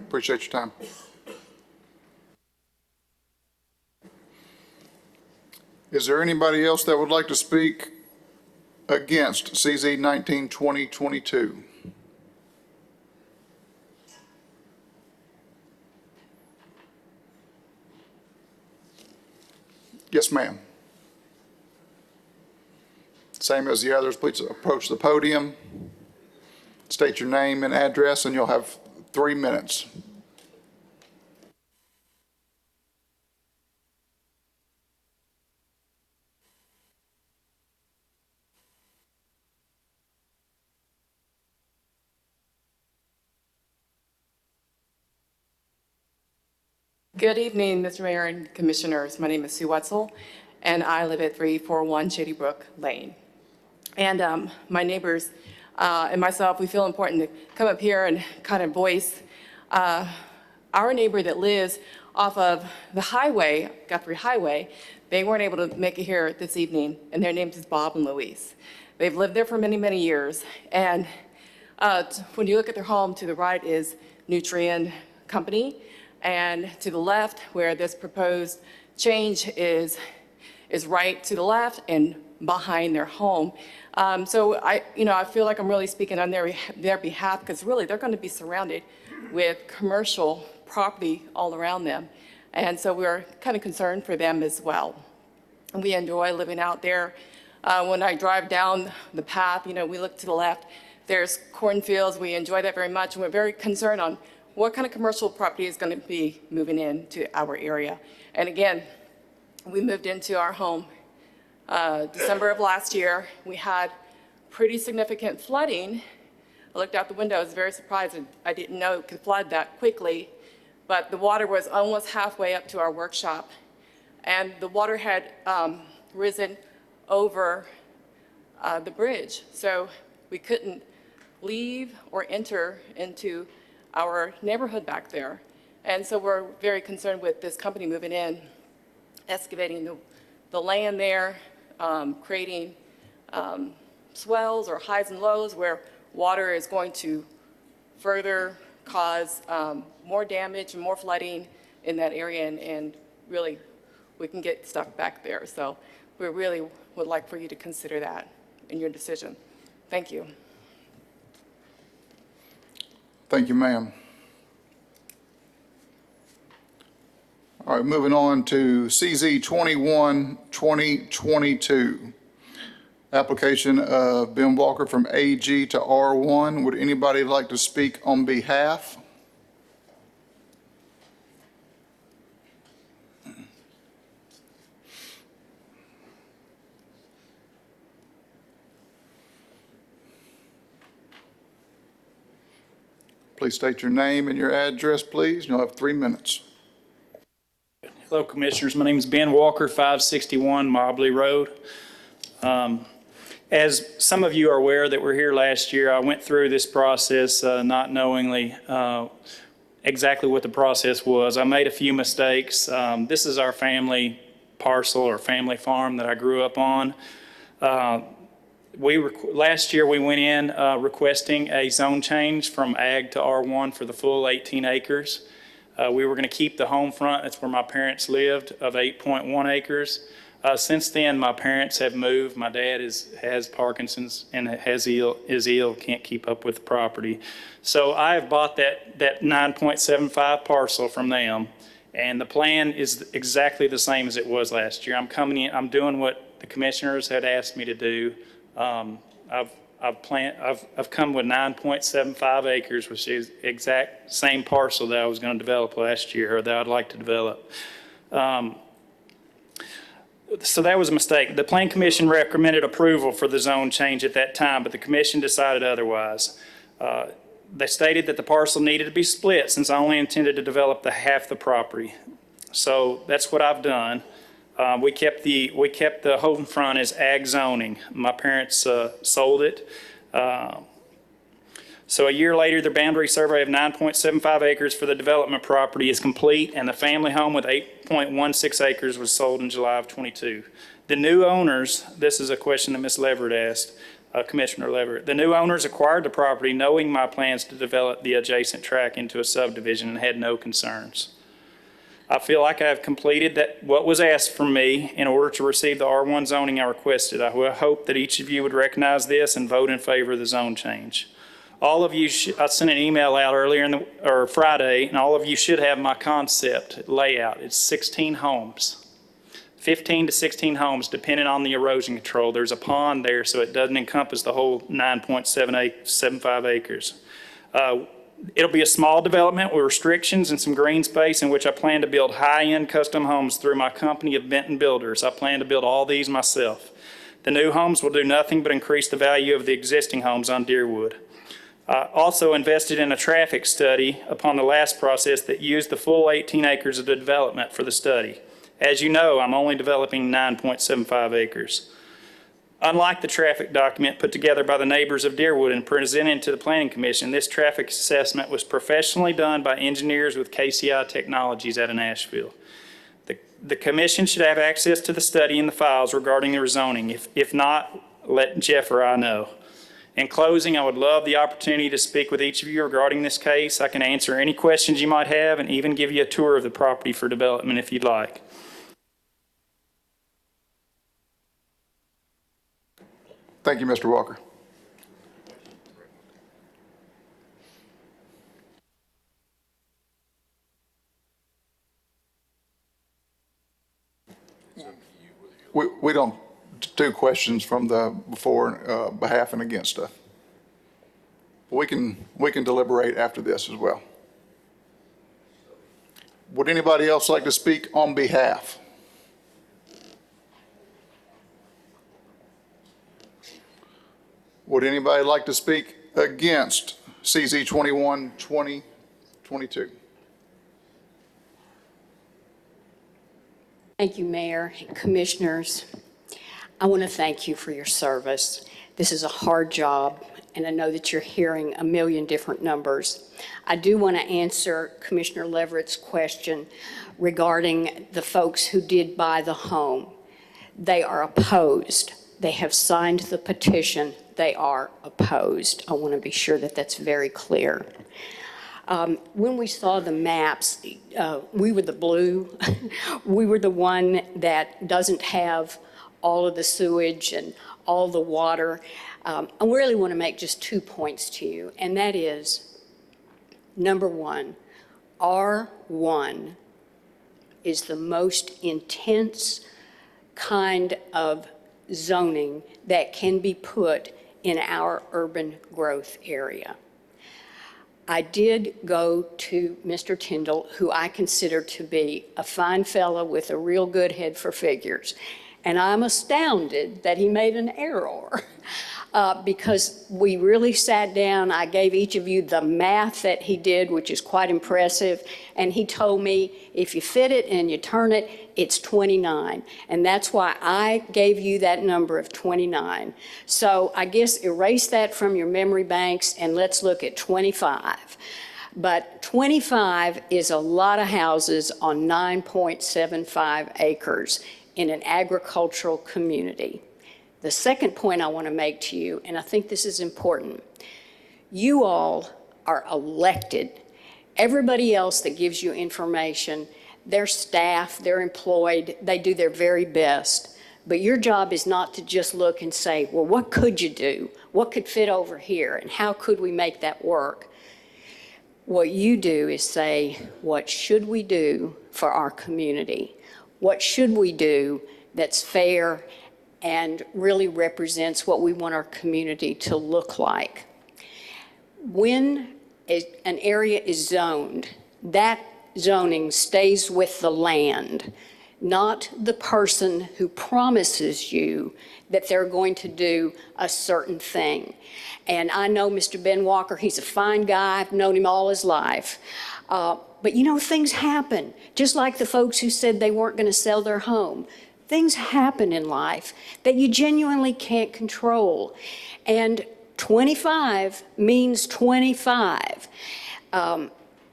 Appreciate your time. Is there anybody else that would like to speak against CZ 19-2022? Yes, ma'am. Same as the others, please approach the podium, state your name and address, and you'll have 3 minutes. Good evening, Mr. Mayor and Commissioners. My name is Sue Wetzel, and I live at 341 Shady Brook Lane. And my neighbors and myself, we feel important to come up here and kind of voice our neighbor that lives off of the highway, Guthrie Highway. They weren't able to make it here this evening, and their names is Bob and Louise. They've lived there for many, many years. And when you look at their home, to the right is Nutrien Company. And to the left, where this proposed change is right to the left and behind their home. So I feel like I'm really speaking on their behalf, because really they're going to be surrounded with commercial property all around them. And so we're kind of concerned for them as well. And we enjoy living out there. When I drive down the path, we look to the left, there's cornfields. We enjoy that very much. And we're very concerned on what kind of commercial property is going to be moving into our area. And again, we moved into our home December of last year. We had pretty significant flooding. I looked out the window, I was very surprised. I didn't know it could flood that quickly, but the water was almost halfway up to our workshop. And the water had risen over the bridge. So we couldn't leave or enter into our neighborhood back there. And so we're very concerned with this company moving in, excavating the land there, creating swells or highs and lows where water is going to further cause more damage and more flooding in that area, and really we can get stuck back there. So we really would like for you to consider that in your decision. Thank you. Thank you, ma'am. All right, moving on to CZ 21-2022. Application of Ben Walker from AG to R1. Would anybody like to speak on behalf? Please state your name and your address, please. You'll have 3 minutes. Hello, Commissioners. My name is Ben Walker, 561 Mobley Road. As some of you are aware that were here last year, I went through this process not knowingly exactly what the process was. I made a few mistakes. This is our family parcel or family farm that I grew up on. Last year we went in requesting a zone change from ag to R1 for the full 18 acres. We were going to keep the home front, that's where my parents lived, of 8.1 acres. Since then, my parents have moved. My dad has Parkinson's and is ill, can't keep up with the property. So I have bought that 9.75 parcel from them, and the plan is exactly the same as it was last year. I'm coming in, I'm doing what the commissioners had asked me to do. I've come with 9.75 acres, which is exact same parcel that I was going to develop last year, or that I'd like to develop. So that was a mistake. The Plan Commission recommended approval for the zone change at that time, but the commission decided otherwise. They stated that the parcel needed to be split since I only intended to develop half the property. So that's what I've done. We kept the home front as ag zoning. My parents sold it. So a year later, the boundary survey of 9.75 acres for the development property is complete, and the family home with 8.16 acres was sold in July of '22. The new owners, this is a question that Ms. Leverett asked, Commissioner Leverett. The new owners acquired the property knowing my plans to develop the adjacent track into a subdivision and had no concerns. I feel like I have completed what was asked from me in order to receive the R1 zoning I requested. I will hope that each of you would recognize this and vote in favor of the zone change. All of you, I sent an email out earlier or Friday, and all of you should have my concept layout. It's 16 homes, 15 to 16 homes, depending on the erosion control. There's a pond there, so it doesn't encompass the whole 9.75 acres. It'll be a small development with restrictions and some green space in which I plan to build high-end custom homes through my company of Benton Builders. I plan to build all these myself. The new homes will do nothing but increase the value of the existing homes on Deerwood. I also invested in a traffic study upon the last process that used the full 18 acres of the development for the study. As you know, I'm only developing 9.75 acres. Unlike the traffic document put together by the neighbors of Deerwood and presented to the Planning Commission, this traffic assessment was professionally done by engineers with KCI Technologies out of Nashville. The commission should have access to the study and the files regarding the rezoning. If not, let Jeff or I know. In closing, I would love the opportunity to speak with each of you regarding this case. I can answer any questions you might have and even give you a tour of the property for development if you'd like. Thank you, Mr. Walker. We don't do questions from the before, behalf and against stuff. We can deliberate after this as well. Would anybody else like to speak on behalf? Would anybody like to speak against CZ 21-2022? Thank you, Mayor, Commissioners. I want to thank you for your service. This is a hard job, and I know that you're hearing a million different numbers. I do want to answer Commissioner Leverett's question regarding the folks who did buy the home. They are opposed. They have signed the petition. They are opposed. I want to be sure that that's very clear. When we saw the maps, we were the blue. We were the one that doesn't have all of the sewage and all the water. I really want to make just 2 points to you, and that is, number one, R1 is the most intense kind of zoning that can be put in our urban growth area. I did go to Mr. Tyndall, who I consider to be a fine fellow with a real good head for figures. And I'm astounded that he made an error because we really sat down. I gave each of you the math that he did, which is quite impressive. And he told me, if you fit it and you turn it, it's 29. And that's why I gave you that number of 29. So I guess erase that from your memory banks and let's look at 25. But 25 is a lot of houses on 9.75 acres in an agricultural community. The second point I want to make to you, and I think this is important, you all are elected. Everybody else that gives you information, their staff, they're employed, they do their very best. But your job is not to just look and say, well, what could you do? What could fit over here? And how could we make that work? What you do is say, what should we do for our community? What should we do that's fair and really represents what we want our community to look like? When an area is zoned, that zoning stays with the land, not the person who promises you that they're going to do a certain thing. And I know Mr. Ben Walker, he's a fine guy. I've known him all his life. But you know, things happen. Just like the folks who said they weren't going to sell their home. Things happen in life that you genuinely can't control. And 25 means 25.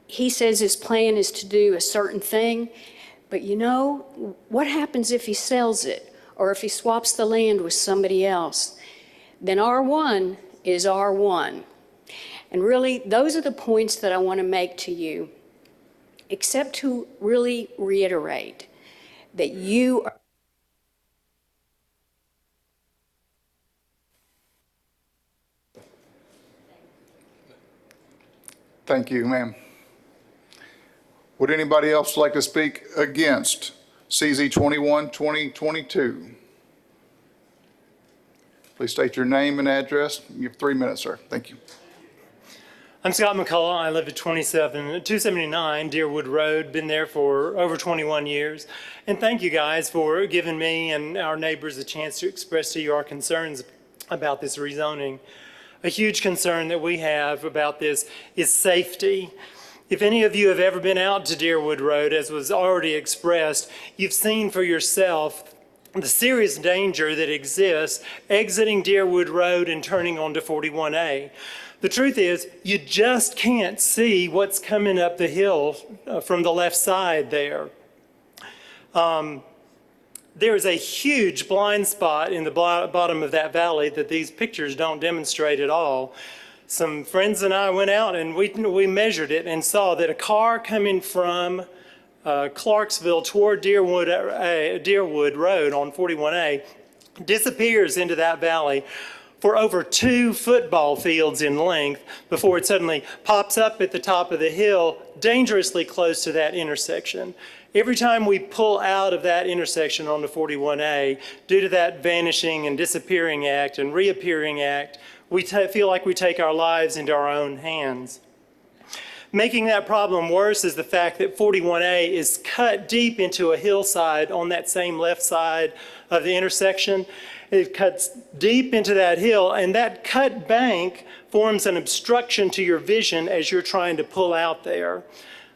He says his plan is to do a certain thing, but you know, what happens if he sells it or if he swaps the land with somebody else? then R1 is R1. And really, those are the points that I want to make to you, except to really reiterate that you are Thank you, ma'am. Would anybody else like to speak against CZ 21, 2022? Please state your name and address. You have 3 minutes, sir. Thank you. I'm Scott McCullough. I live at 279 Deerwood Road. Been there for over 21 years. And thank you guys for giving me and our neighbors a chance to express to you our concerns about this rezoning. A huge concern that we have about this is safety. If any of you have ever been out to Deerwood Road, as was already expressed, you've seen for yourself the serious danger that exists exiting Deerwood Road and turning onto 41A. The truth is, you just can't see what's coming up the hill from the left side there. There is a huge blind spot in the bottom of that valley that these pictures don't demonstrate at all. Some friends and I went out and we measured it and saw that a car coming from Clarksville toward Deerwood Road on 41A disappears into that valley for over 2 football fields in length before it suddenly pops up at the top of the hill, dangerously close to that intersection. Every time we pull out of that intersection on the 41A, due to that vanishing and disappearing act and reappearing act, we feel like we take our lives into our own hands. Making that problem worse is the fact that 41A is cut deep into a hillside on that same left side of the intersection. It cuts deep into that hill, and that cut bank forms an obstruction to your vision as you're trying to pull out there.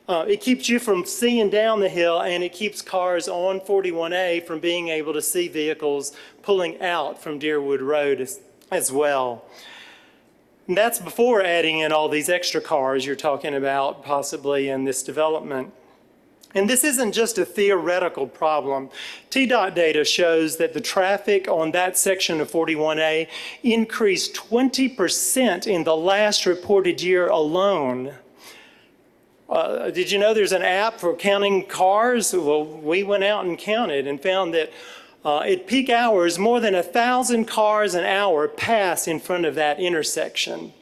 It keeps you from seeing down the hill, and it keeps cars on 41A from being able to see vehicles pulling out from Deerwood Road as well. And that's before adding in all these extra cars you're talking about possibly in this development. And this isn't just a theoretical problem. TDOT data shows that the traffic on that section of 41A increased 20% in the last reported year alone. Did you know there's an app for counting cars? Well, we went out and counted and found that at peak hours, more than 1,000 cars an hour pass in front of that intersection.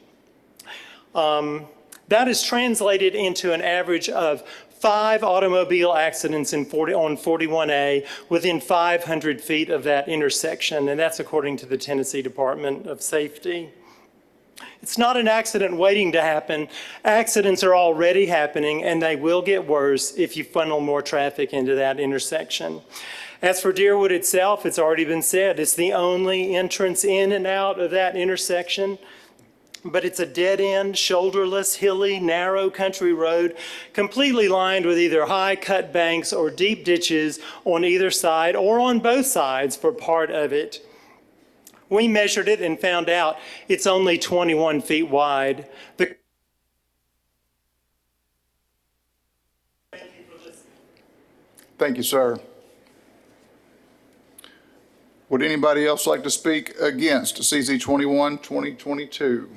That is translated into an average of 5 automobile accidents on 41A within 500 feet of that intersection, and that's according to the Tennessee Department of Safety. It's not an accident waiting to happen. Accidents are already happening, and they will get worse if you funnel more traffic into that intersection. As for Deerwood itself, it's already been said, it's the only entrance in and out of that intersection, but it's a dead-end, shoulderless, hilly, narrow country road, completely lined with either high cut banks or deep ditches on either side or on both sides for part of it. We measured it and found out it's only 21 feet wide. Thank you, sir. Would anybody else like to speak against CZ 21, 2022?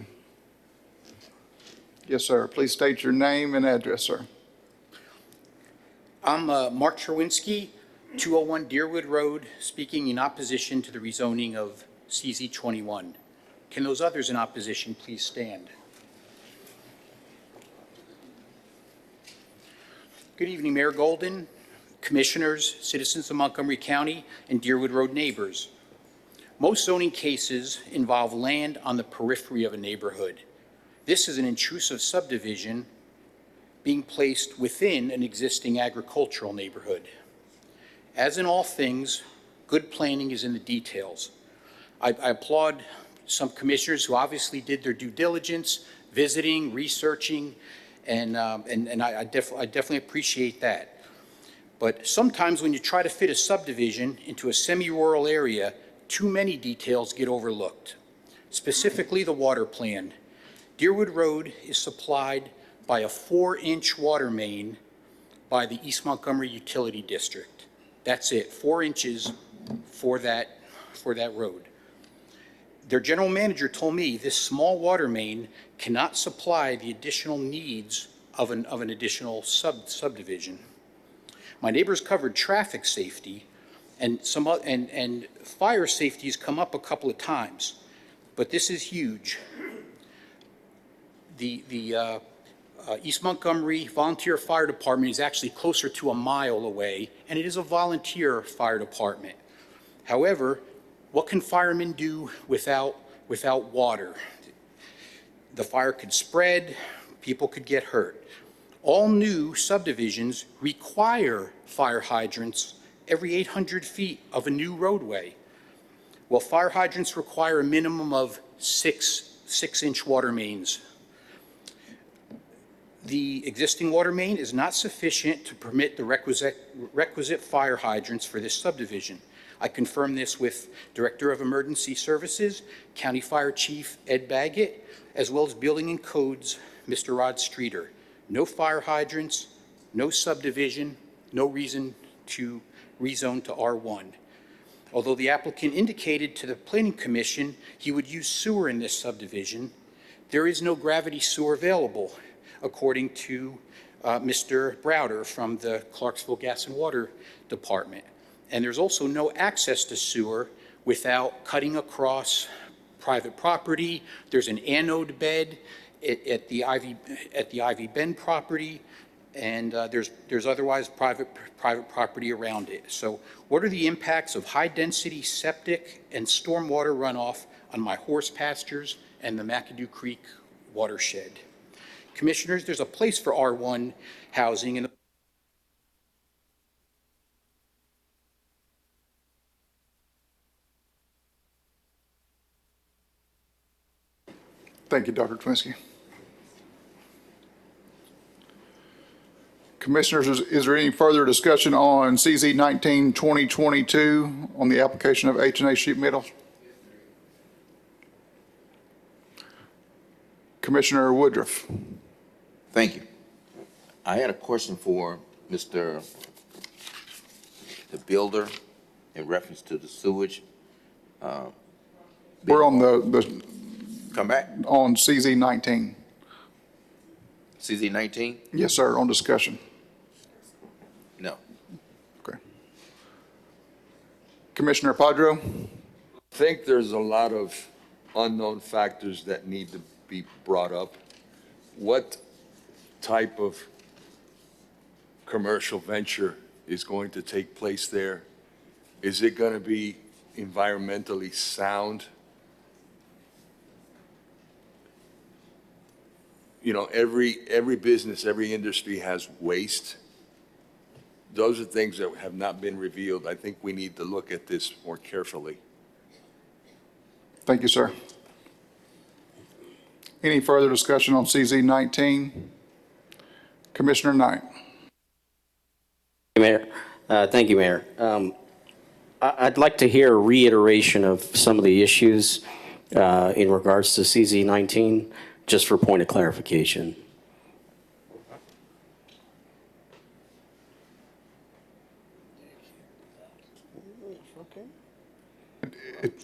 Yes, sir. Please state your name and address, sir. I'm Mark Cherwinski, 201 Deerwood Road, speaking in opposition to the rezoning of CZ 21. Can those others in opposition please stand? Good evening, Mayor Golden, commissioners, citizens of Montgomery County, and Deerwood Road neighbors. Most zoning cases involve land on the periphery of a neighborhood. This is an intrusive subdivision being placed within an existing agricultural neighborhood. As in all things, good planning is in the details. I applaud some commissioners who obviously did their due diligence, visiting, researching, and I definitely appreciate that. But sometimes when you try to fit a subdivision into a semi-rural area, too many details get overlooked. Specifically, the water plan. Deerwood Road is supplied by a 4-inch water main by the East Montgomery Utility District. That's it, 4 inches for that road. Their general manager told me this small water main cannot supply the additional needs of an additional subdivision. My neighbors covered traffic safety, and and fire safety has come up a couple of times, but this is huge. The East Montgomery Volunteer Fire Department is actually closer to a mile away, and it is a volunteer fire department. However, what can firemen do without water? The fire could spread, people could get hurt. All new subdivisions require fire hydrants every 800 feet of a new roadway. Well, fire hydrants require a minimum of six-inch water mains. The existing water main is not sufficient to permit the requisite fire hydrants for this subdivision. I confirmed this with Director of Emergency Services, County Fire Chief Ed Baggett, as well as Building and Codes, Mr. Rod Streeter. No fire hydrants, no subdivision, no reason to rezone to R1. Although the applicant indicated to the Planning Commission he would use sewer in this subdivision, there is no gravity sewer available, according to Mr. Browder from the Clarksville Gas and Water Department. And there's also no access to sewer without cutting across private property. There's an anode bed at the Ivy Bend property, and there's otherwise private property around it. So what are the impacts of high-density septic and stormwater runoff on my horse pastures and the McAdoo Creek watershed? Commissioners, there's a place for R1 housing in the Thank you, Dr. Twinsky. Commissioners, is there any further discussion on CZ 19-2022 on the application of H&A sheet metal? Commissioner Woodruff. Thank you. I had a question for the builder in reference to the sewage. We're on the Come back. On CZ 19. CZ 19? Yes, sir, on discussion. No. Okay. Commissioner Padro? I think there's a lot of unknown factors that need to be brought up. What type of commercial venture is going to take place there? Is it going to be environmentally sound? You know, every business, every industry has waste. Those are things that have not been revealed. I think we need to look at this more carefully. Thank you, sir. Any further discussion on CZ 19? Commissioner Knight. Mayor, thank you, Mayor. I'd like to hear a reiteration of some of the issues in regards to CZ 19, just for point of clarification.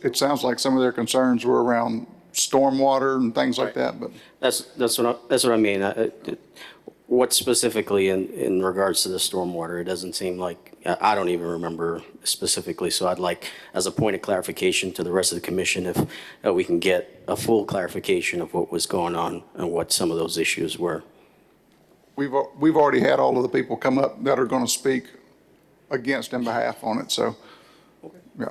It sounds like some of their concerns were around stormwater and things like that, but. That's what I mean. What specifically in regards to the stormwater? It doesn't seem like, I don't even remember specifically, so I'd like, as a point of clarification to the rest of the commission, if we can get a full clarification of what was going on and what some of those issues were. We've already had all of the people come up that are going to speak against and behalf on it, so, yeah.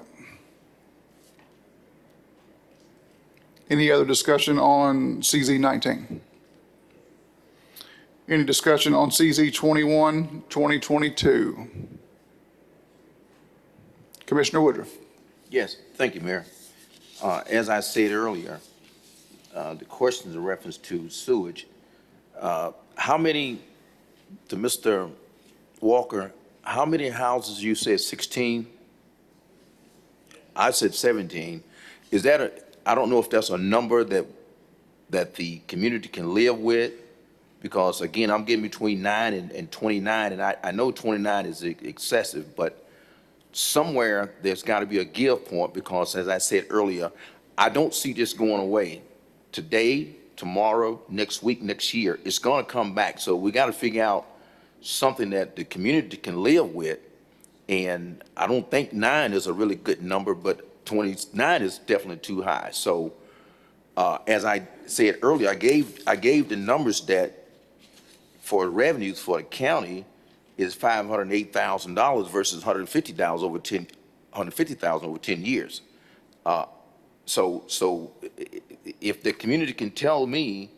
Any other discussion on CZ 19? Any discussion on CZ 21, 2022? Commissioner Woodruff. Yes, thank you, Mayor. As I said earlier, the questions in reference to sewage, how many, to Mr. Walker, how many houses you said 16? I said 17. Is that I don't know if that's a number that the community can live with, because again, I'm getting between 9 and 29, and I know 29 is excessive, but somewhere there's got to be a give point, because as I said earlier, I don't see this going away today, tomorrow, next week, next year. It's going to come back. So we got to figure out something that the community can live with. And I don't think 9 is a really good number, but 29 is definitely too high. So as I said earlier, I gave the numbers that for revenues for the county is $508,000 versus $150,000 over 10 years. So if the community can tell me,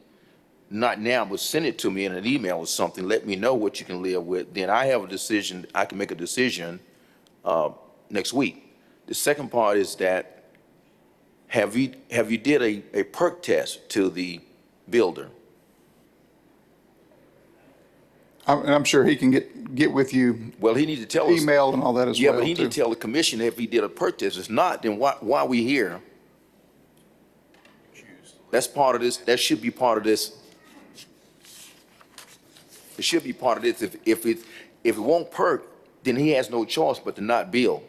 not now, but send it to me in an email or something, let me know what you can live with, then I have a decision, I can make a decision next week. The second part is that have you did a perk test to the builder? I'm sure he can get with you. Well, he needs to tell us. Email and all that as well. Yeah, but he needs to tell the commission if he did a perk test. If not, then why are we here? That's part of this. That should be part of this. It should be part of this. If it won't perk, then he has no choice but to not bill.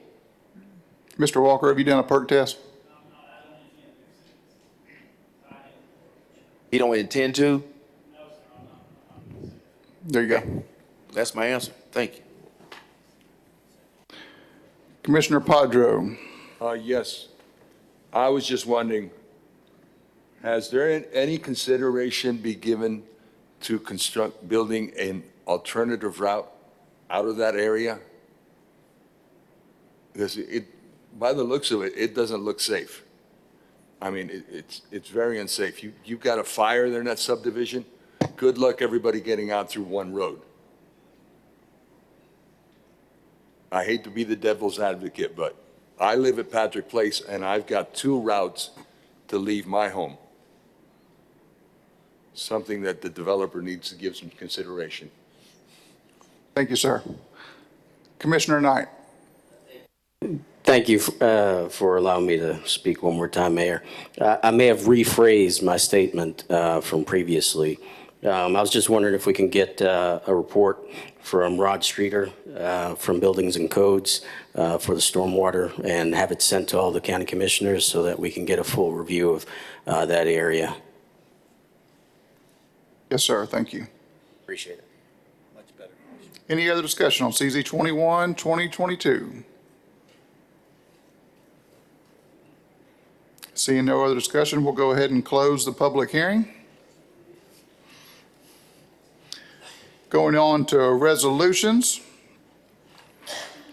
Mr. Walker, have you done a perk test? He don't intend to? There you go. That's my answer. Thank you. Commissioner Padro. Yes. I was just wondering, has there any consideration be given to building an alternative route out of that area? Because by the looks of it, it doesn't look safe. I mean, it's very unsafe. You've got a fire there in that subdivision. Good luck everybody getting out through one road. I hate to be the devil's advocate, but I live at Patrick Place and I've got 2 routes to leave my home. Something that the developer needs to give some consideration. Thank you, sir. Commissioner Knight. Thank you for allowing me to speak one more time, Mayor. I may have rephrased my statement from previously. I was just wondering if we can get a report from Rod Streeter from Buildings and Codes for the stormwater and have it sent to all the county commissioners so that we can get a full review of that area. Yes, sir. Thank you. Appreciate it. Much better. Any other discussion on CZ 21, 2022? Seeing no other discussion, we'll go ahead and close the public hearing. Going on to resolutions.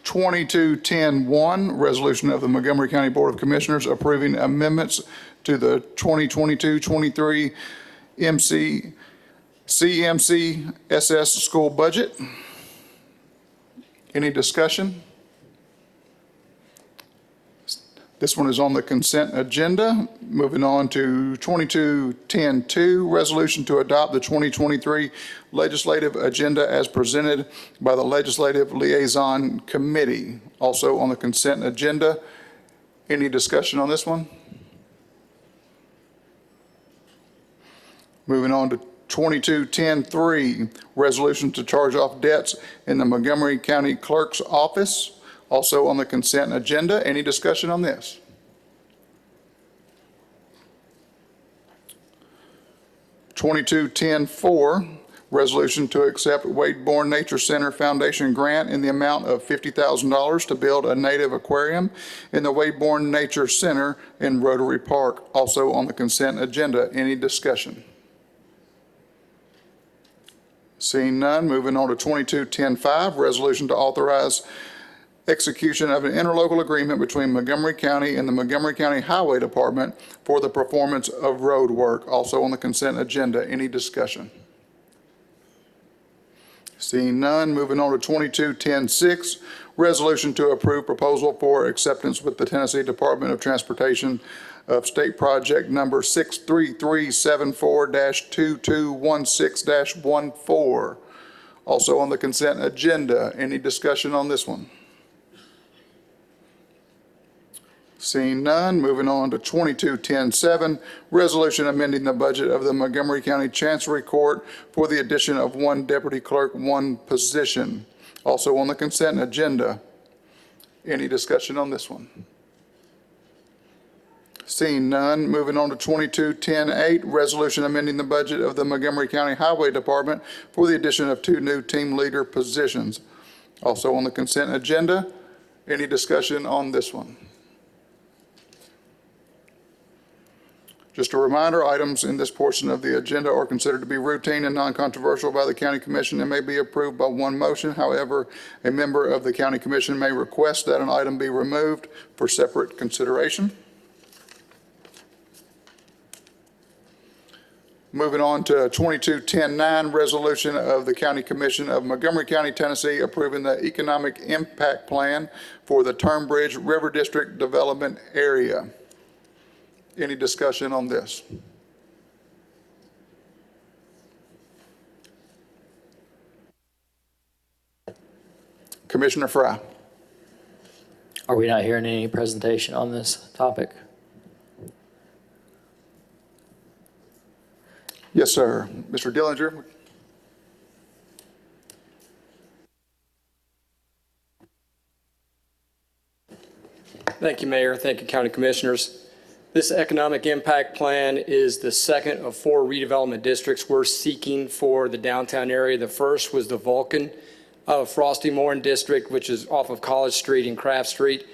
2210-1, resolution of the Montgomery County Board of Commissioners approving amendments to the 2022-23 CMCSS school budget. Any discussion? This one is on the consent agenda. Moving on to 2210-2, resolution to adopt the 2023 legislative agenda as presented by the Legislative Liaison Committee. Also on the consent agenda. Any discussion on this one? Moving on to 2210-3, resolution to charge off debts in the Montgomery County Clerk's Office. Also on the consent agenda. Any discussion on this? (2210-4), resolution to accept Wadeborne Nature Center Foundation grant in the amount of $50,000 to build a native aquarium in the Wadeborne Nature Center in Rotary Park. Also on the consent agenda. Any discussion? Seeing none, moving on to 2210-5, resolution to authorize execution of an interlocal agreement between Montgomery County and the Montgomery County Highway Department for the performance of road work. Also on the consent agenda. Any discussion? Seeing none, moving on to 2210-6, resolution to approve proposal for acceptance with the Tennessee Department of Transportation of State Project number 63374-2216-14. Also on the consent agenda. Any discussion on this one? Seeing none, moving on to 2210-7, resolution amending the budget of the Montgomery County Chancery Court for the addition of 1 deputy clerk, 1 position. Also on the consent agenda. Any discussion on this one? Seeing none, moving on to 22-10-8, resolution amending the budget of the Montgomery County Highway Department for the addition of 2 new team leader positions. Also on the consent agenda. Any discussion on this one? Just a reminder, items in this portion of the agenda are considered to be routine and non-controversial by the County Commission and may be approved by one motion. However, a member of the County Commission may request that an item be removed for separate consideration. Moving on to 22-10-9, resolution of the County Commission of Montgomery County, Tennessee, approving the economic impact plan for the Turnbridge River District Development Area. Any discussion on this? Commissioner Fry. Are we not hearing any presentation on this topic? Yes, sir. Mr. Dillinger. Thank you, Mayor. Thank you, County Commissioners. This economic impact plan is the second of 4 redevelopment districts we're seeking for the downtown area. The first was the Vulcan Frosty Morin District, which is off of College Street and Craft Street.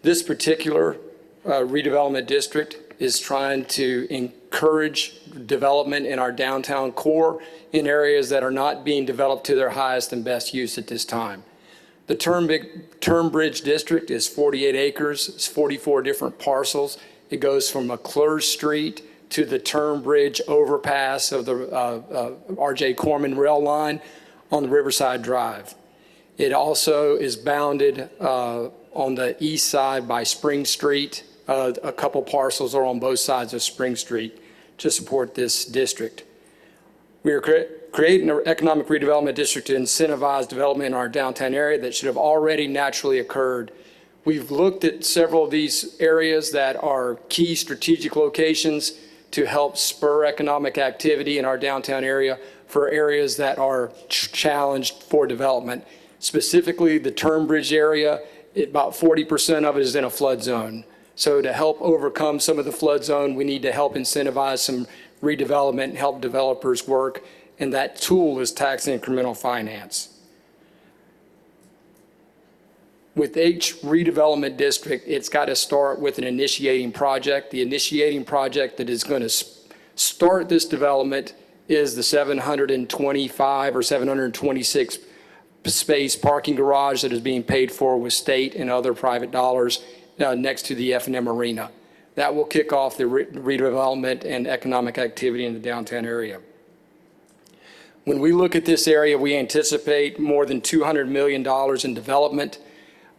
This particular redevelopment district is trying to encourage development in our downtown core in areas that are not being developed to their highest and best use at this time. The Turnbridge District is 48 acres. It's 44 different parcels. It goes from McClure Street to the Turnbridge overpass of the R.J. Corman rail line on the Riverside Drive. It also is bounded on the east side by Spring Street. A couple parcels are on both sides of Spring Street to support this district. We are creating an economic redevelopment district to incentivize development in our downtown area that should have already naturally occurred. We've looked at several of these areas that are key strategic locations to help spur economic activity in our downtown area for areas that are challenged for development. Specifically, the Turnbridge area, about 40% of it is in a flood zone. So to help overcome some of the flood zone, we need to help incentivize some redevelopment and help developers work, and that tool is tax incremental finance. With each redevelopment district, it's got to start with an initiating project. The initiating project that is going to start this development is the 725 or 726 space parking garage that is being paid for with state and other private dollars next to the F&M Arena. That will kick off the redevelopment and economic activity in the downtown area. When we look at this area, we anticipate more than $200 million in development,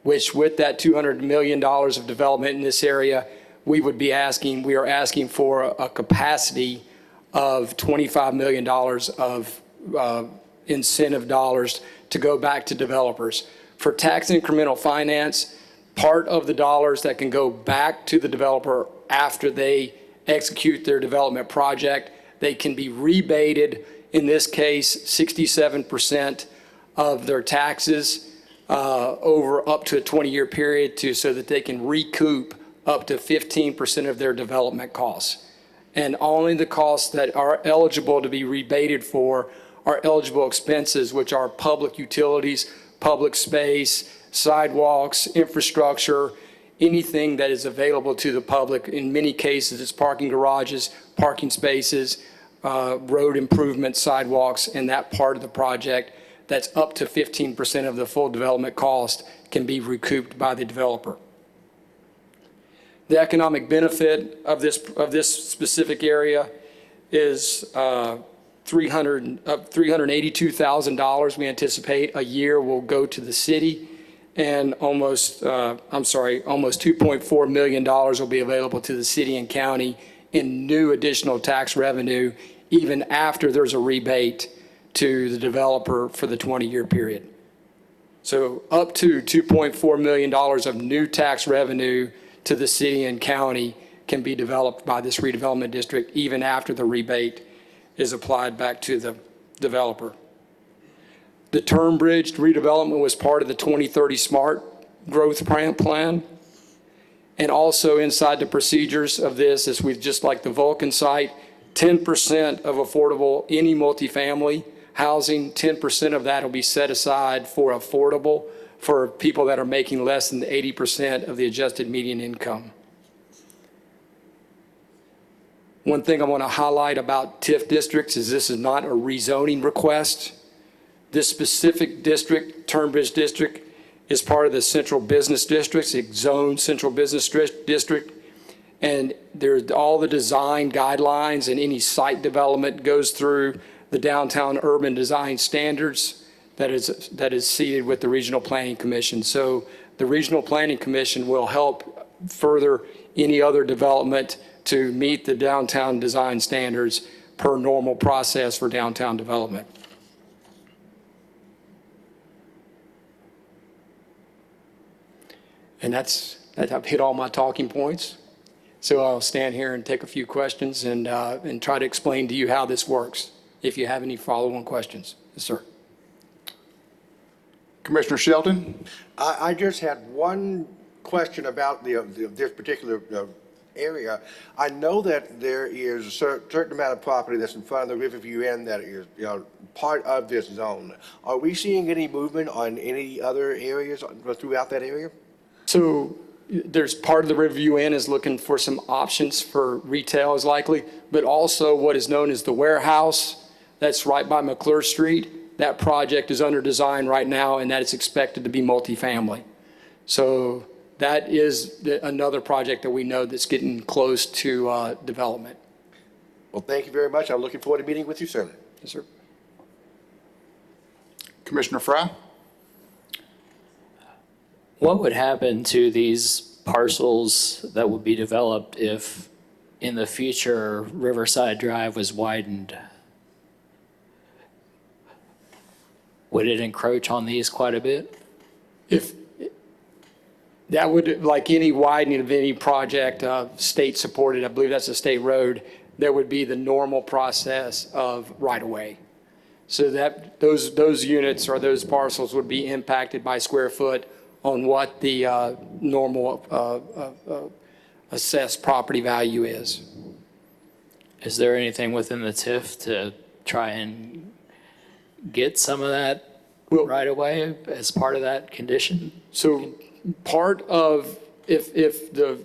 which with that $200 million of development in this area, we are asking for a capacity of $25 million of incentive dollars to go back to developers. For tax incremental finance, part of the dollars that can go back to the developer after they execute their development project, they can be rebated, in this case, 67% of their taxes over up to a 20-year period so that they can recoup up to 15% of their development costs. And only the costs that are eligible to be rebated for are eligible expenses, which are public utilities, public space, sidewalks, infrastructure, anything that is available to the public. In many cases, it's parking garages, parking spaces, road improvements, sidewalks, and that part of the project that's up to 15% of the full development cost can be recouped by the developer. The economic benefit of this specific area is $382,000 we anticipate a year will go to the city, and almost $2.4 million will be available to the city and county in new additional tax revenue, even after there's a rebate to the developer for the 20-year period. So up to $2.4 million of new tax revenue to the city and county can be developed by this redevelopment district even after the rebate is applied back to the developer. The Turnbridge redevelopment was part of the 2030 Smart Growth Plan. And also inside the procedures of this is we've, just like the Vulcan site, 10% of affordable, any multifamily housing, 10% of that will be set aside for affordable for people that are making less than 80% of the adjusted median income. One thing I want to highlight about TIF districts is this is not a rezoning request. This specific district, Turnbridge District, is part of the central business districts, it's zoned central business district. And there's all the design guidelines and any site development goes through the downtown urban design standards that is seated with the Regional Planning Commission. So the Regional Planning Commission will help further any other development to meet the downtown design standards per normal process for downtown development. And I've hit all my talking points. So I'll stand here and take a few questions and try to explain to you how this works, if you have any follow-on questions. Yes, sir. Commissioner Shelton? I just had one question about this particular area. I know that there is a certain amount of property that's in front of the Riverview Inn that is part of this zone. Are we seeing any movement on any other areas throughout that area? So there's part of the Riverview Inn is looking for some options for retail is likely, but also what is known as the warehouse that's right by McClure Street. That project is under design right now and that is expected to be multifamily. So that is another project that we know that's getting close to development. Well, thank you very much. I'm looking forward to meeting with you soon. Yes, sir. Commissioner Fry? What would happen to these parcels that would be developed if in the future Riverside Drive was widened? Would it encroach on these quite a bit? If that would, like any widening of any project, state supported, I believe that's a state road, there would be the normal process of right-of-way. So that those units or those parcels would be impacted by square foot on what the normal assessed property value is. Is there anything within the TIF to try and get some of that right away as part of that condition? So part of, if the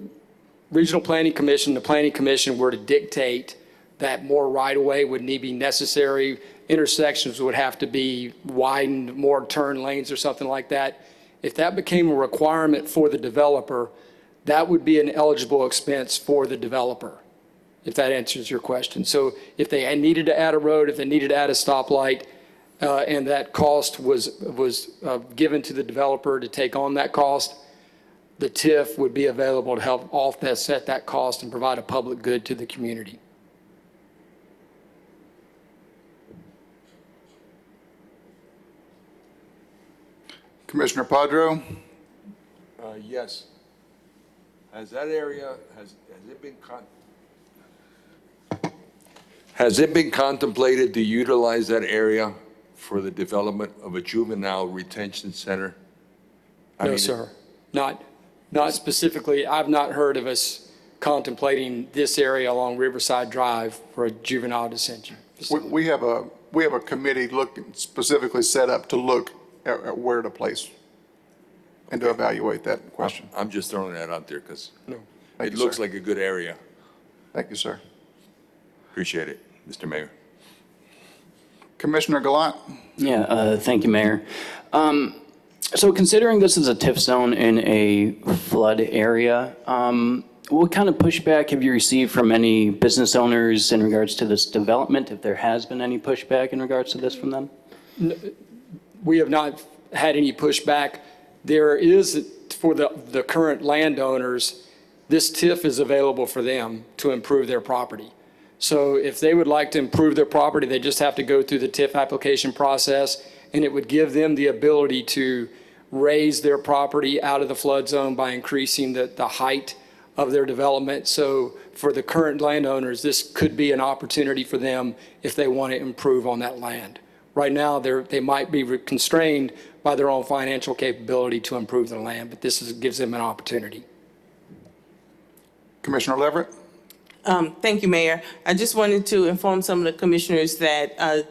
Regional Planning Commission, the Planning Commission were to dictate that more right-of-way would need be necessary, intersections would have to be widened, more turn lanes or something like that. If that became a requirement for the developer, that would be an eligible expense for the developer, if that answers your question. So if they needed to add a road, if they needed to add a stoplight, and that cost was given to the developer to take on that cost, the TIF would be available to help offset that cost and provide a public good to the community. Commissioner Padro? Yes. Has that area, has it been contemplated to utilize that area for the development of a juvenile retention center? No, sir. Not specifically. I've not heard of us contemplating this area along Riverside Drive for a juvenile detention facility. We have a committee specifically set up to look at where to place and to evaluate that question. I'm just throwing that out there because Thank it you, looks sir. like a good area. Thank you, sir. Appreciate it, Mr. Mayor. Commissioner Gallant? Yeah, thank you, Mayor. So considering this is a TIF zone in a flood area, what kind of pushback have you received from any business owners in regards to this development, if there has been any pushback in regards to this from them? We have not had any pushback. There is, for the current landowners, this TIF is available for them to improve their property. So if they would like to improve their property, they just have to go through the TIF application process, and it would give them the ability to raise their property out of the flood zone by increasing the height of their development. So for the current landowners, this could be an opportunity for them if they want to improve on that land. Right now, they might be constrained by their own financial capability to improve the land, but this gives them an opportunity. Commissioner Leverett? Thank you, Mayor. I just wanted to inform some of the commissioners that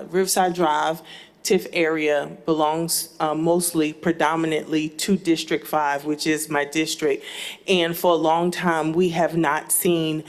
Riverside Drive, TIF area belongs mostly predominantly to District 5, which is my district. And for a long time, we have not seen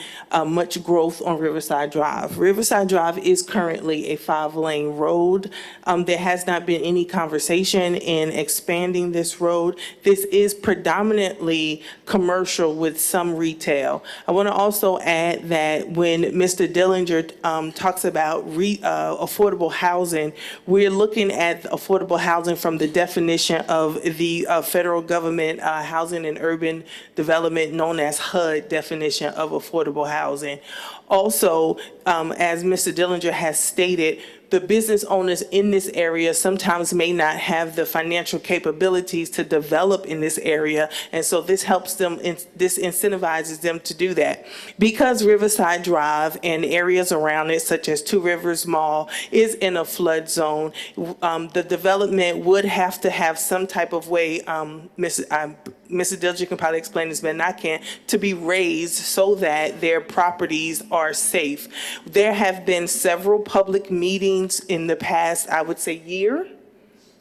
much growth on Riverside Drive. Riverside Drive is currently a 5-lane road. There has not been any conversation in expanding this road. This is predominantly commercial with some retail. I want to also add that when Mr. Dillinger talks about affordable housing, we're looking at affordable housing from the definition of the federal government housing and urban development known as HUD definition of affordable housing. Also, as Mr. Dillinger has stated, the business owners in this area sometimes may not have the financial capabilities to develop in this area, and so this helps them, this incentivizes them to do that. Because Riverside Drive and areas around it, such as Two Rivers Mall, is in a flood zone, the development would have to have some type of way, Mr. Dillinger can probably explain this better than I can, to be raised so that their properties are safe. There have been several public meetings in the past, I would say, year.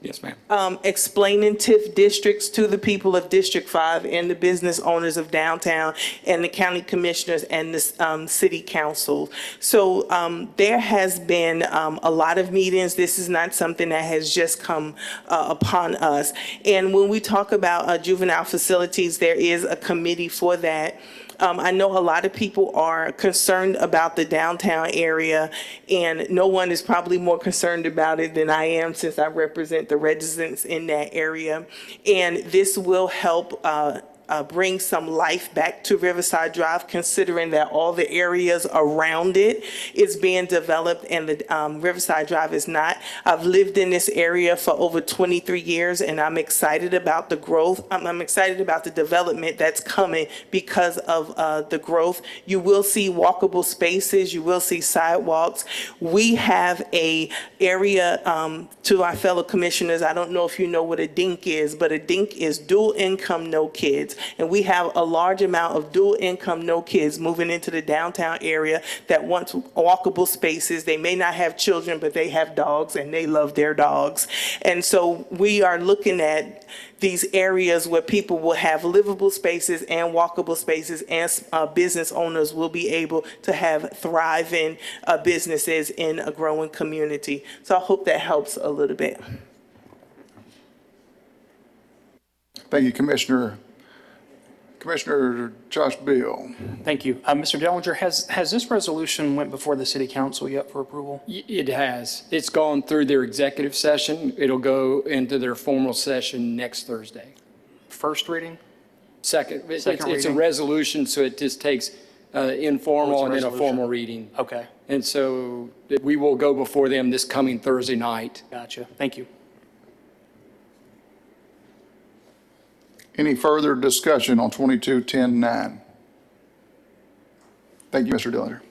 Yes, ma'am. Explaining TIF districts to the people of District 5 and the business owners of downtown and the county commissioners and the city council. So there has been a lot of meetings. This is not something that has just come upon us. And when we talk about juvenile facilities, there is a committee for that. I know a lot of people are concerned about the downtown area, and no one is probably more concerned about it than I am, since I represent the residents in that area. And this will help bring some life back to Riverside Drive, considering that all the areas around it is being developed and the Riverside Drive is not. I've lived in this area for over 23 years, and I'm excited about the growth. I'm excited about the development that's coming because of the growth. You will see walkable spaces. You will see sidewalks. We have a area, to our fellow commissioners, I don't know if you know what a DINK is, but a DINK is dual income, no kids. And we have a large amount of dual income, no kids moving into the downtown area that want walkable spaces. They may not have children, but they have dogs and they love their dogs. And so we are looking at these areas where people will have livable spaces and walkable spaces, and business owners will be able to have thriving businesses in a growing community. So I hope that helps a little bit. Thank you, Commissioner. Commissioner Josh Bill. Thank you. Mr. Dellinger, has this resolution went before the city council yet for approval? It has. It's gone through their executive session. It'll go into their formal session next Thursday. First reading? Second. It's a reading? resolution, so it just takes informal and then a formal reading. Okay. And so we will go before them this coming Thursday night. Gotcha. Thank you. Any further discussion on 22-10-9? Thank you, Mr. Dillinger.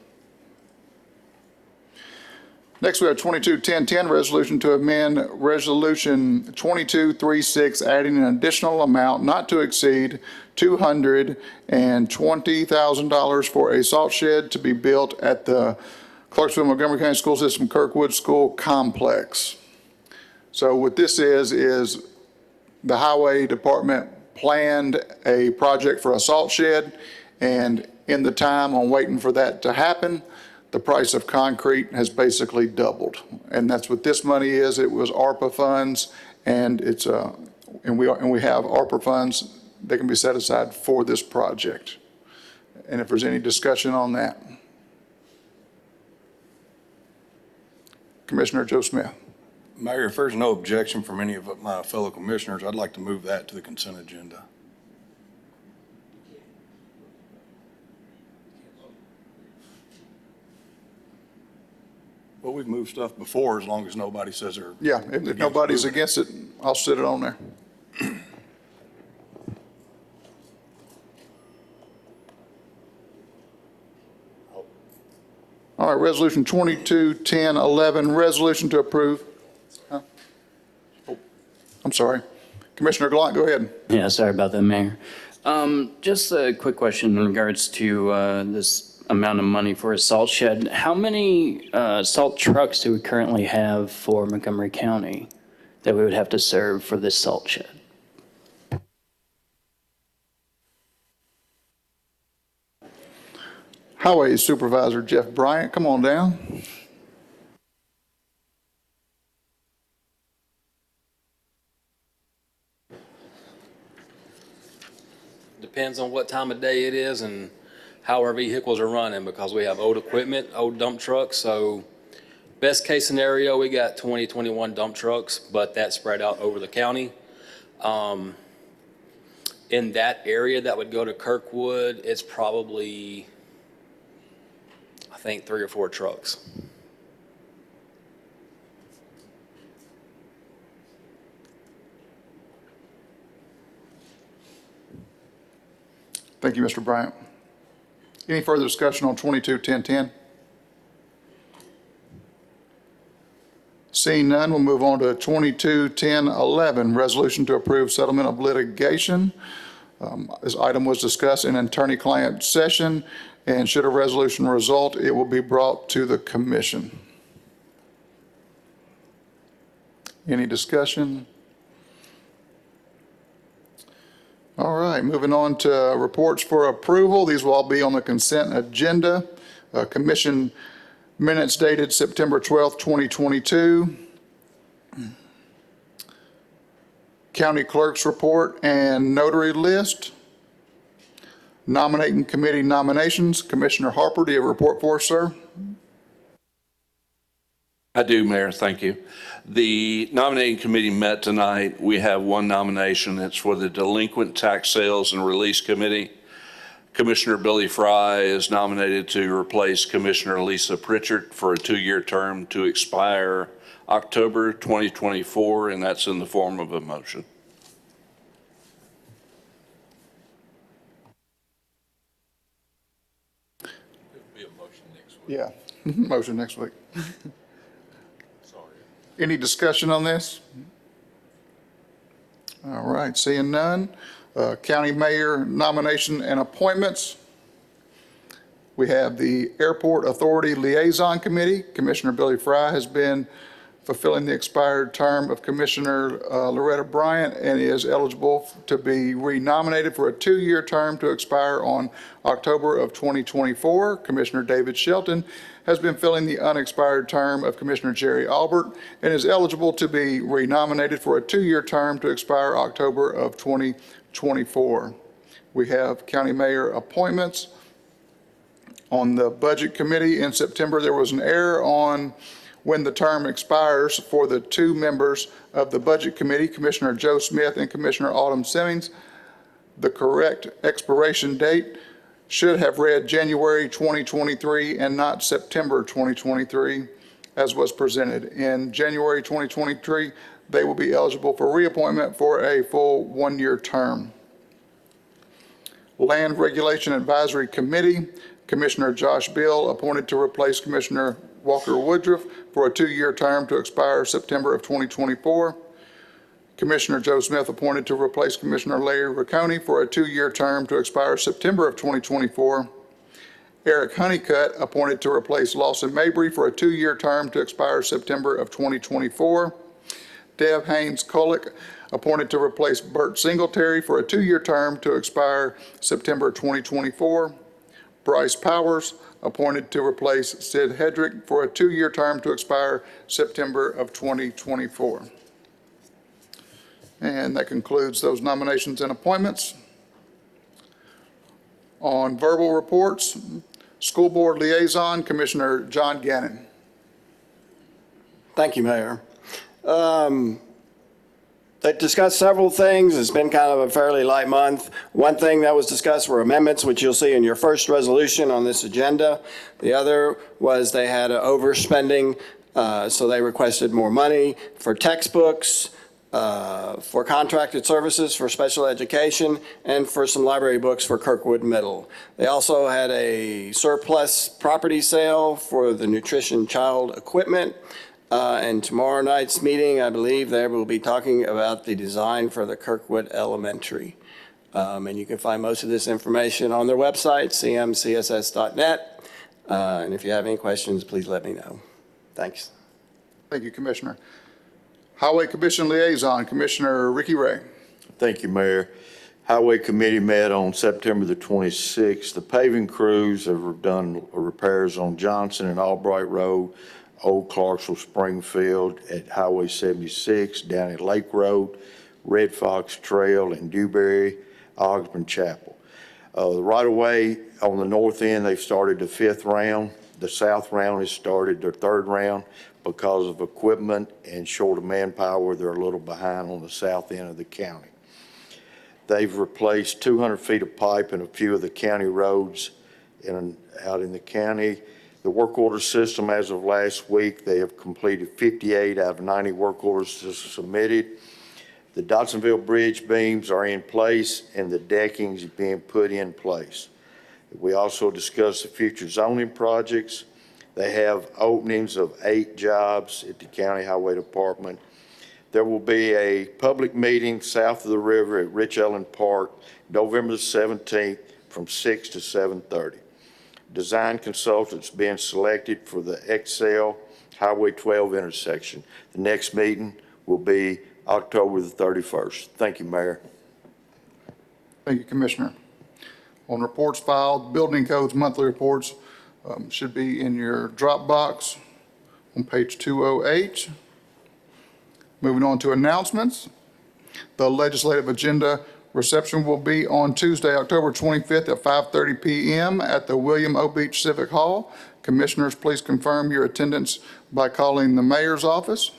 Next, we have 22-10-10, resolution to amend Resolution 2236, adding an additional amount not to exceed $220,000 for a salt shed to be built at the Clarksville Montgomery County School System Kirkwood School Complex. So what this is the Highway Department planned a project for a salt shed, and in the time on waiting for that to happen, the price of concrete has basically doubled. And that's what this money is. It was ARPA funds, and we have ARPA funds that can be set aside for this project. And if there's any discussion on that. Commissioner Joe Smith. Mayor, if there's no objection from any of my fellow commissioners, I'd like to move that to the consent agenda. Well, we've moved stuff before as long as nobody says they're. Yeah, if nobody's against it, I'll sit it on there. All right, resolution 22-10-11, resolution to approve. I'm sorry. Commissioner Gallant, go ahead. Yeah, sorry about that, Mayor. Just a quick question in regards to this amount of money for a salt shed. How many salt trucks do we currently have for Montgomery County that we would have to serve for this salt shed? Highway Supervisor Jeff Bryant, come on down. Depends on what time of day it is and how our vehicles are running, because we have old equipment, old dump trucks. So best case scenario, we got 20, 21 dump trucks, but that's spread out over the county. In that area that would go to Kirkwood, it's probably, I think, 3 or 4 trucks. Thank you, Mr. Bryant. Any further discussion on 22-1010? Seeing none, we'll move on to 22-1011, resolution to approve settlement of litigation. This item was discussed in attorney-client session, and should a resolution result, it will be brought to the commission. Any discussion? All right, moving on to reports for approval. These will all be on the consent agenda. Commission minutes dated September 12th, 2022. County clerk's report and notary list. Nominating committee nominations. Commissioner Harper, do you have a report for us, sir? I do, Mayor. Thank you. The nominating committee met tonight. We have one nomination. It's for the Delinquent Tax Sales and Release Committee. Commissioner Billy Fry is nominated to replace Commissioner Lisa Pritchard for a 2-year term to expire October 2024, and that's in the form of a motion. Yeah, motion next week. Any discussion on this? All right, seeing none. County mayor nomination and appointments. We have the Airport Authority Liaison Committee. Commissioner Billy Fry has been fulfilling the expired term of Commissioner Loretta Bryant and is eligible to be renominated for a 2-year term to expire on October of 2024. Commissioner David Shelton has been filling the unexpired term of Commissioner Jerry Albert and is eligible to be renominated for a 2-year term to expire October of 2024. We have county mayor appointments. On the budget committee in September, there was an error on when the term expires for the 2 members of the budget committee, Commissioner Joe Smith and Commissioner Autumn Simmons. The correct expiration date should have read January 2023 and not September 2023, as was presented. In January 2023, they will be eligible for reappointment for a full 1-year term. Land Regulation Advisory Committee, Commissioner Josh Bill appointed to replace Commissioner Walker Woodruff for a 2-year term to expire September of 2024. Commissioner Joe Smith appointed to replace Commissioner Larry Riccone for a 2-year term to expire September of 2024. Eric Honeycutt appointed to replace Lawson Mabry for a 2-year term to expire September of 2024. Deb Haynes Colick appointed to replace Bert Singletary for a 2-year term to expire September 2024. Bryce Powers appointed to replace Sid Hedrick for a 2-year term to expire September of 2024. And that concludes those nominations and appointments. On verbal reports, School Board Liaison, Commissioner John Gannon. Thank you, Mayor. They discussed several things. It's been kind of a fairly light month. One thing that was discussed were amendments, which you'll see in your first resolution on this agenda. The other was they had overspending, so they requested more money for textbooks, for contracted services for special education, and for some library books for Kirkwood Middle. They also had a surplus property sale for the nutrition child equipment. And tomorrow night's meeting, I believe they will be talking about the design for the Kirkwood Elementary. And you can find most of this information on their website, cmcss.net. And if you have any questions, please let me know. Thanks. Thank you, Commissioner. Highway Commission Liaison, Commissioner Ricky Ray. Thank you, Mayor. Highway Committee met on September the 26th. The paving crews have done repairs on Johnson and Albright Road, Old Clarksville, Springfield, at Highway 76, down at Lake Road, Red Fox Trail, and Dewberry, Osborne Chapel. The right-of-way on the north end, they've started the 5th round. The south round has started their 3rd round. Because of equipment and short of manpower, they're a little behind on the south end of the county. They've replaced 200 feet of pipe in a few of the county roads out in the county. The work order system, as of last week, they have completed 58 out of 90 work orders submitted. The Dotsonville Bridge beams are in place and the decking is being put in place. We also discussed the future zoning projects. They have openings of 8 jobs at the County Highway Department. There will be a public meeting south of the river at Rich Ellen Park, November the 17th from 6 to 7:30. Design consultants being selected for the Excel Highway 12 intersection. The next meeting will be October the 31st. Thank you, Mayor. Thank you, Commissioner. On reports filed, Building Codes monthly reports should be in your Dropbox on page 208. Moving on to announcements. The legislative agenda reception will be on Tuesday, October 25th at 5:30 p.m. at the William O. Beach Civic Hall. Commissioners, please confirm your attendance by calling the mayor's office.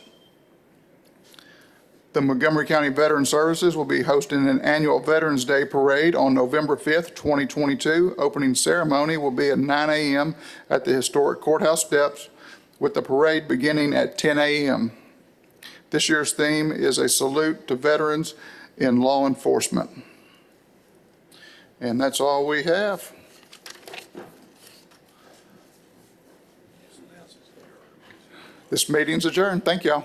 The Montgomery County Veteran Services will be hosting an annual Veterans Day Parade on November 5th, 2022. Opening ceremony will be at 9 a.m. at the historic courthouse steps, with the parade beginning at 10 a.m. This year's theme is a salute to veterans in law enforcement. And that's all we have. This meeting's adjourned. Thank y'all.